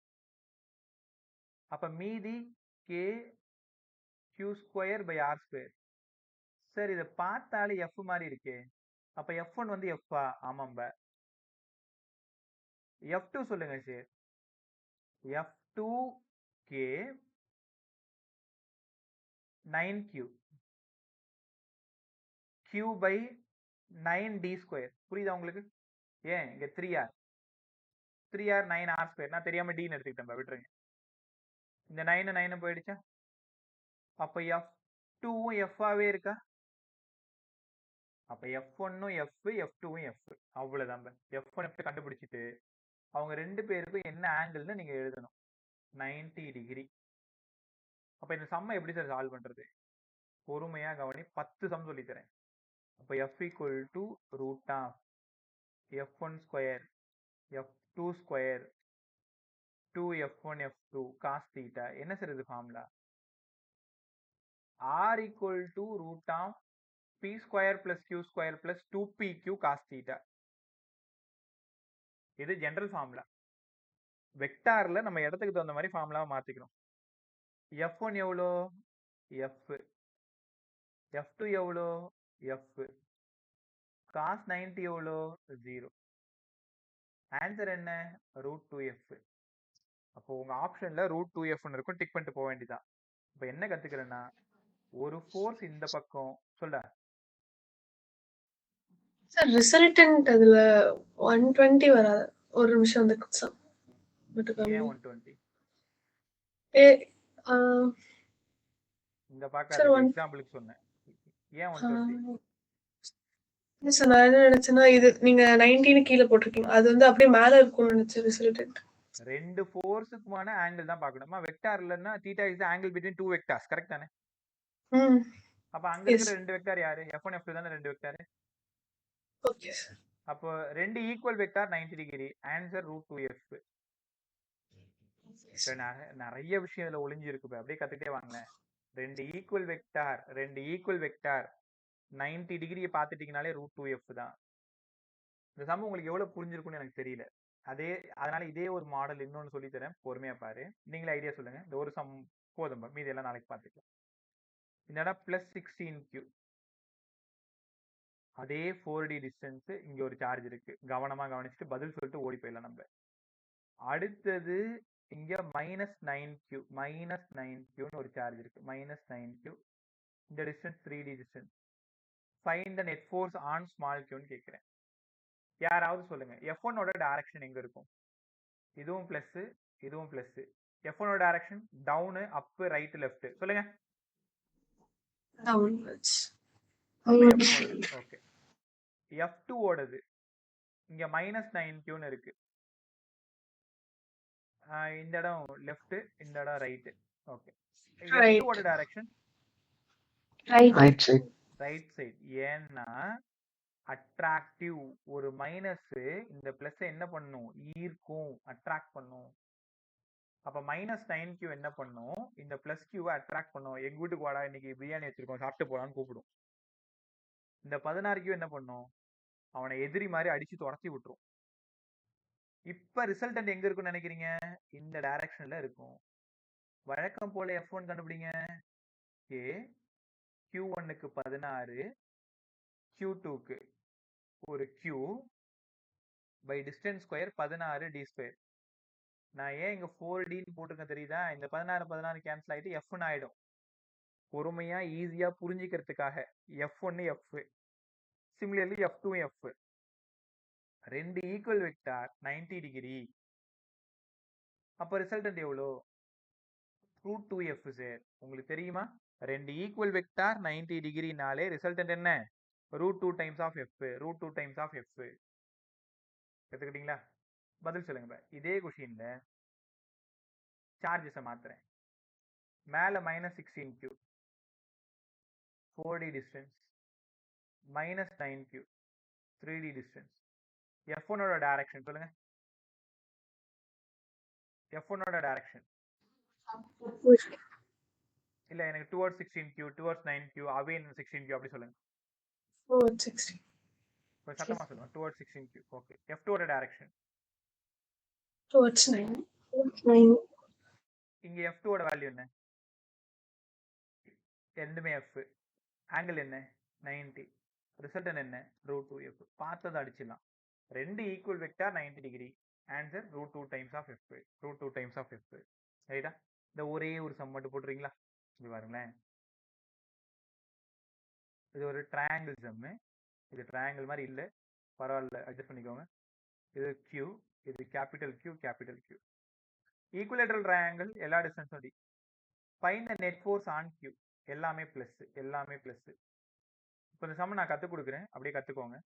அப்ப மீதி k q² by r². Sir இதை பார்த்தாலே F மாதிரி இருக்கே, அப்ப F1 வந்து F ஆ? ஆமாம்ப. F2 சொல்லுங்க sir. F2k 9q q by 9d square. புரியுதா உங்களுக்கு? ஏன் இங்க 3r 9r ஸ்கொயர். நான் தெரியாம dன்னு எடுத்துக்கிட்டேன், விட்டுருங்க. இந்த 9 போயிடுச்சா? அப்ப f2வும் f ஆவே இருக்கா? அப்ப f1ம் f, f2வும் f. அவ்வளவுதான். f1 f கண்டுபிடிச்சிட்டு அவங்க ரெண்டு பேருக்கும் என்ன ஆங்கிள்னு நீங்க எழுதணும். 90 டிகிரி. அப்ப இந்த சம்மை எப்படி சார் சால்வ் பண்றது? பொறுமையா கவனி, 10 சம் சொல்லி தரேன். அப்ப f equal to root of f1 square f2 square 2f1 f2 cos theta. என்ன சார் இது formula? r equal to root of p square plus q square plus 2pq cos theta. இது ஜெனரல் ஃபார்முலா. வெக்டார்ல நம்ம இடத்துக்கு தகுந்த மாதிரி ஃபார்முலாவை மாத்திக்கிறோம். f1 எவ்வளோ? f. f2 எவ்வளோ? f. cos 90 எவ்வளோ? 0. ஆன்சர் என்ன? √2f. அப்போ உங்க ஆப்ஷன்ல √2f இருக்கும், டிக் பண்ணிட்டு போக வேண்டியதான். இப்போ என்ன கத்துக்கிறேன்னா, ஒரு ஃபோர்ஸ் இந்த பக்கம் சொல்ல சார் ரிசல்டன்ட் அதுல 120 வராது. ஒரு நிமிஷம் அந்த சம் ஏன் 120? இந்த பார்க்காத சார் எக்ஸாம்பிளுக்கு சொன்னேன். ஏன் 120? சார் நான் என்ன நினைச்சேன்னா, இது நீங்க 19 கீழே போட்டிருக்கீங்க, அது வந்து அப்படியே மேல இருக்கும்னு நினைச்சேன் ரிசல்டன்ட். ரெண்டு ஃபோர்ஸுக்குமான ஆங்கிள் தான் பார்க்கணுமா? வெக்டார் இல்லைன்னா theta is angle between two vectors, correct தானே? அப்ப அங்க இருக்கிற ரெண்டு வெக்டார் யாரு? f1 f2 தானே ரெண்டு வெக்டார். Okay sir. அப்போ ரெண்டு equal vector 90 degree. Answer √2f. நிறைய விஷயம் இதுல ஒளிஞ்சு இருக்கு, அப்படியே கத்துட்டே வாங்க. ரெண்டு ஈக்குவல் வெக்டார் 90 டிகிரியை பார்த்துட்டீங்கனாலே √2f தான். இந்த சம் உங்களுக்கு எவ்வளவு புரிஞ்சிருக்கும்னு எனக்கு தெரியல. அதனால இதே ஒரு மாடல் இன்னொன்னு சொல்லி தரேன், பொறுமையா பாரு. நீங்களே ஐடியா சொல்லுங்க. இந்த ஒரு சம் போதும், மீதி எல்லாம் நாளைக்கு பார்த்துக்கலாம். இந்த இடம் +16q. அதே 4d டிஸ்டன்ஸ், இங்க ஒரு சார்ஜ் இருக்கு. கவனமா கவனிச்சுட்டு பதில் சொல்லிட்டு ஓடி போயிடலாம் நம்ம. அடுத்தது இங்க -9q ஒரு சார்ஜ் இருக்கு. -9q. இந்த distance 3d distance. Find the net force on small q ன்னு கேக்குறேன். யாராவது சொல்லுங்க, f1 ஓட டைரக்ஷன் எங்க இருக்கும்? இதுவும் பிளஸ், இதுவும் பிளஸ். f1 ஓட டைரக்ஷன் டவுன், அப், ரைட், லெஃப்ட். சொல்லுங்க. டவுன்வர்ட்ஸ். ஓகே. f2 ஓடது இங்க -9q ன்னு இருக்கு. இந்த இடம் லெஃப்ட், இந்த இடம் ரைட். ஓகே. f2 ஓட direction right side. Right side. ஏன்னா அட்ராக்டிவ். ஒரு மைனஸ் இந்த பிளஸ் என்ன பண்ணும்? ஈர்க்கும், அட்ராக்ட் பண்ணும். அப்ப -9q என்ன பண்ணும்? இந்த பிளஸ் கியூவை அட்ராக்ட் பண்ணும். எங்க வீட்டுக்கு வாடா, இன்னைக்கு பிரியாணி வச்சிருக்கோம், சாப்பிட்டு போலான்னு கூப்பிடும். இந்த 16q என்ன பண்ணும்? அவனை எதிரி மாதிரி அடிச்சு துரத்தி விட்டுரும். இப்ப ரிசல்டன்ட் எங்க இருக்கும்னு நினைக்கிறீங்க? இந்த டைரக்ஷன்ல இருக்கும். வழக்கம் போல f1 கண்டுபிடிங்க. q1க்கு 16, q2க்கு ஒரு q by distance square 16d square. நான் ஏன் இங்க 4dன்னு போட்டிருக்கேன் தெரியுதா? இந்த 16 கேன்சல் ஆயிட்டு f1 ஆயிடும். பொறுமையா ஈஸியா புரிஞ்சுக்கிறதுக்காக f1 f. Similarly f2 f. ரெண்டு ஈக்குவல் வெக்டார் 90 டிகிரி. அப்ப ரிசல்டன்ட் எவ்வளோ? √2f sir. உங்களுக்கு தெரியுமா? ரெண்டு ஈக்குவல் வெக்டார் 90 டிகிரினாலே ரிசல்டன்ட் என்ன? √2 times of f. √2 times of f. எடுத்துக்கிட்டீங்களா? பதில் சொல்லுங்க. இதே கொஷின்ல சார்ஜஸை மாத்துறேன். மேல -16q 4d distance, -9q 3d distance. f1 ஓட டைரக்ஷன் சொல்லுங்க. f1 ஓட டைரக்ஷன் இல்ல, எனக்கு டுவர்ட்ஸ் 16q, டுவர்ட்ஸ் 9q, அவே 16q அப்படி சொல்லுங்க. சத்தமா சொல்லுங்க. Towards 16q. ஓகே. f2 ஓட டைரக்ஷன் டுவர்ட்ஸ் 9. இங்க f2 ஓட வேல்யூ என்ன? ரெண்டுமே f. ஆங்கிள் என்ன? 90. ரிசல்டன் என்ன? √2f. பார்த்ததை அடிச்சிடலாம். ரெண்டு equal vector 90 degree. Answer √2 times of f. √2 times of f. ரைட்டா? இந்த ஒரே ஒரு சம் மட்டும் போட்டுறீங்களா? இது பாருங்களேன். இது ஒரு ட்ரையாங்கிள் சம்மு. இது ட்ரையாங்கிள் மாதிரி இல்லை, பரவாயில்ல, அட்ஜஸ்ட் பண்ணிக்கோங்க. இது Q, இது capital Q, capital Q. Equilateral triangle எல்லா டிஸ்டன்ஸும் D. Find the net force on Q. எல்லாமே ப்ளஸ், எல்லாமே ப்ளஸ். இப்போ இந்த சம்ம நான் கற்றுக் கொடுக்குறேன், அப்படியே கற்றுக்கோங்க.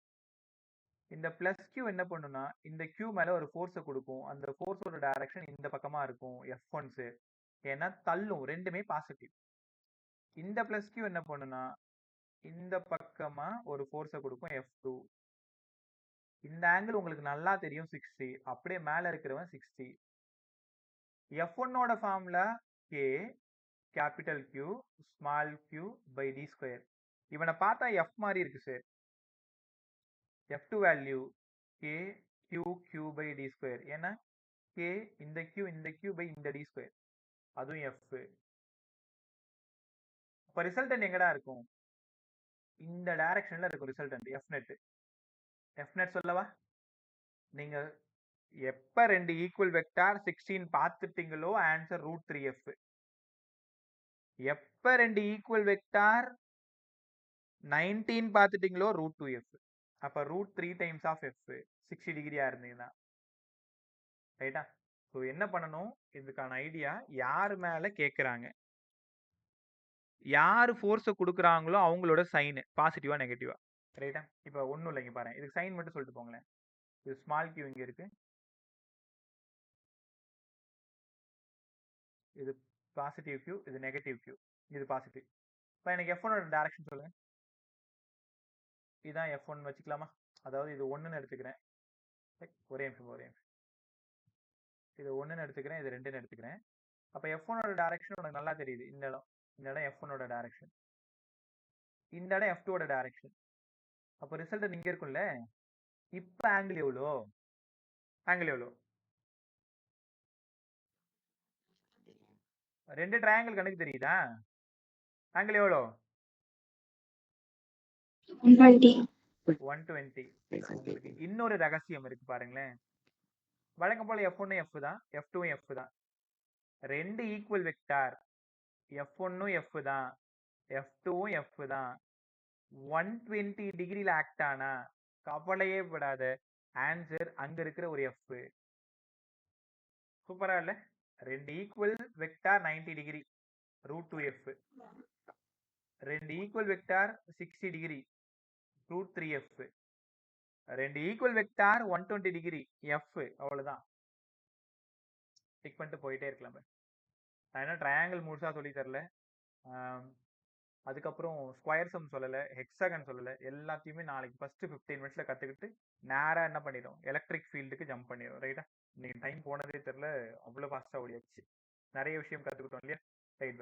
இந்த ப்ளஸ் Q என்ன பண்ணுன்னா, இந்த Q மேலே ஒரு ஃபோர்ஸை கொடுக்கும். அந்த ஃபோர்ஸோட டைரக்ஷன் இந்த பக்கமாக இருக்கும், F1s. ஏன்னா தள்ளும், ரெண்டுமே பாசிட்டிவ். இந்த ப்ளஸ் Q என்ன பண்ணுன்னா, இந்த பக்கமா ஒரு ஃபோர்ஸை கொடுக்கும், F2. இந்த ஆங்கிள் உங்களுக்கு நல்லா தெரியும், 60. அப்படியே மேலே இருக்கிறவன் 60. F1ஓட formula K capital Q small q by D square. இவனை பார்த்தா F மாதிரி இருக்கு sir. F2 value K Q by D square. ஏன்னா K இந்த Q பை இந்த டி ஸ்கொயர், அதுவும் F. இப்போ ரிசல்டன்ட் எங்கடா இருக்கும்? இந்த டைரக்ஷன்ல இருக்கும் ரிசல்டன்ட், F net சொல்லவா? நீங்க எப்ப ரெண்டு ஈக்குவல் வெக்டார் 16 பார்த்துட்டீங்களோ ஆன்சர் √3f. எப்ப ரெண்டு ஈக்குவல் வெக்டார் 19 பார்த்துட்டீங்களோ √2f. அப்ப √3 டைம்ஸ் ஆஃப் f 60 டிகிரியா இருந்தீங்கன்னா, ரைட்டா? ஸோ என்ன பண்ணணும், இதுக்கான ஐடியா யார் மேல கேட்குறாங்க, யார் ஃபோர்ஸை கொடுக்குறாங்களோ அவங்களோட சைனு பாசிட்டிவா நெகட்டிவா, ரைட்டா? இப்போ ஒன்றும் இல்லைங்க பாருங்க, இதுக்கு சைன் மட்டும் சொல்லிட்டு போங்களேன். இது ஸ்மால் q இங்கே இருக்கு, இது பாசிட்டிவ் q, இது நெகட்டிவ் q, இது பாசிட்டிவ். இப்போ எனக்கு F1ஓட டைரக்ஷன் சொல்லுங்க. இதுதான் F1 வச்சுக்கலாமா? அதாவது இது 1ன்னு எடுத்துக்கிறேன், ஒரே நிமிஷம். இது 1ன்னு எடுத்துக்கிறேன், இது 2ன்னு எடுத்துக்கிறேன். அப்போ F1ஓட டைரக்ஷன் உனக்கு நல்லா தெரியுது. இந்த இடம் F1ஓட டைரக்ஷன், இந்த இடம் F2ஓட டைரக்ஷன். அப்போ ரிசல்ட் இங்கே இருக்கும்ல. இப்போ ஆங்கிள் எவ்வளோ? ரெண்டு ட்ரையாங்கிள் கணக்கு தெரியுதா? ஆங்கிள் எவ்வளோ? 120. 120. உங்களுக்கு இன்னொரு ரகசியம் இருக்கு பாருங்களேன். வழக்கம் போல F1 F தான், F2 F தான். ரெண்டு ஈக்குவல் வெக்டார், F1 F தான், F2 F தான். 120 டிகிரியில் ஆக்ட் ஆனா கவலையே படாத, ஆன்சர் அங்க இருக்கிற ஒரு F. சூப்பரா இல்ல? ரெண்டு ஈக்குவல் வெக்டார் 90 டிகிரி, √2f. ரெண்டு ஈக்குவல் வெக்டார் 60 டிகிரி, √3f. ரெண்டு ஈக்குவல் வெக்டார் 120 டிகிரி, f. அவ்வளவுதான், டிக் பண்ணிட்டு போயிட்டே இருக்கலாம். நான் என்ன ட்ரையாங்கிள் முழுசா சொல்லி தரல, அதுக்கப்புறம் ஸ்கொயர் சம் சொல்லலை, ஹெக்ஸாகன் சொல்லலை. எல்லாத்தையுமே நாளைக்கு ஃபர்ஸ்ட் 15 மினிட்ஸ்ல கற்றுக்கிட்டு நேராக என்ன பண்ணிடும், எலக்ட்ரிக் ஃபீல்டுக்கு ஜம்ப் பண்ணிடும். ரைட்டா? இன்னைக்கு டைம் போனதே தெரில, அவ்வளோ ஃபாஸ்ட்டாக ஓடியாச்சு. நிறைய விஷயம் கற்றுக்கிட்டோம் இல்லையா? ரைட்.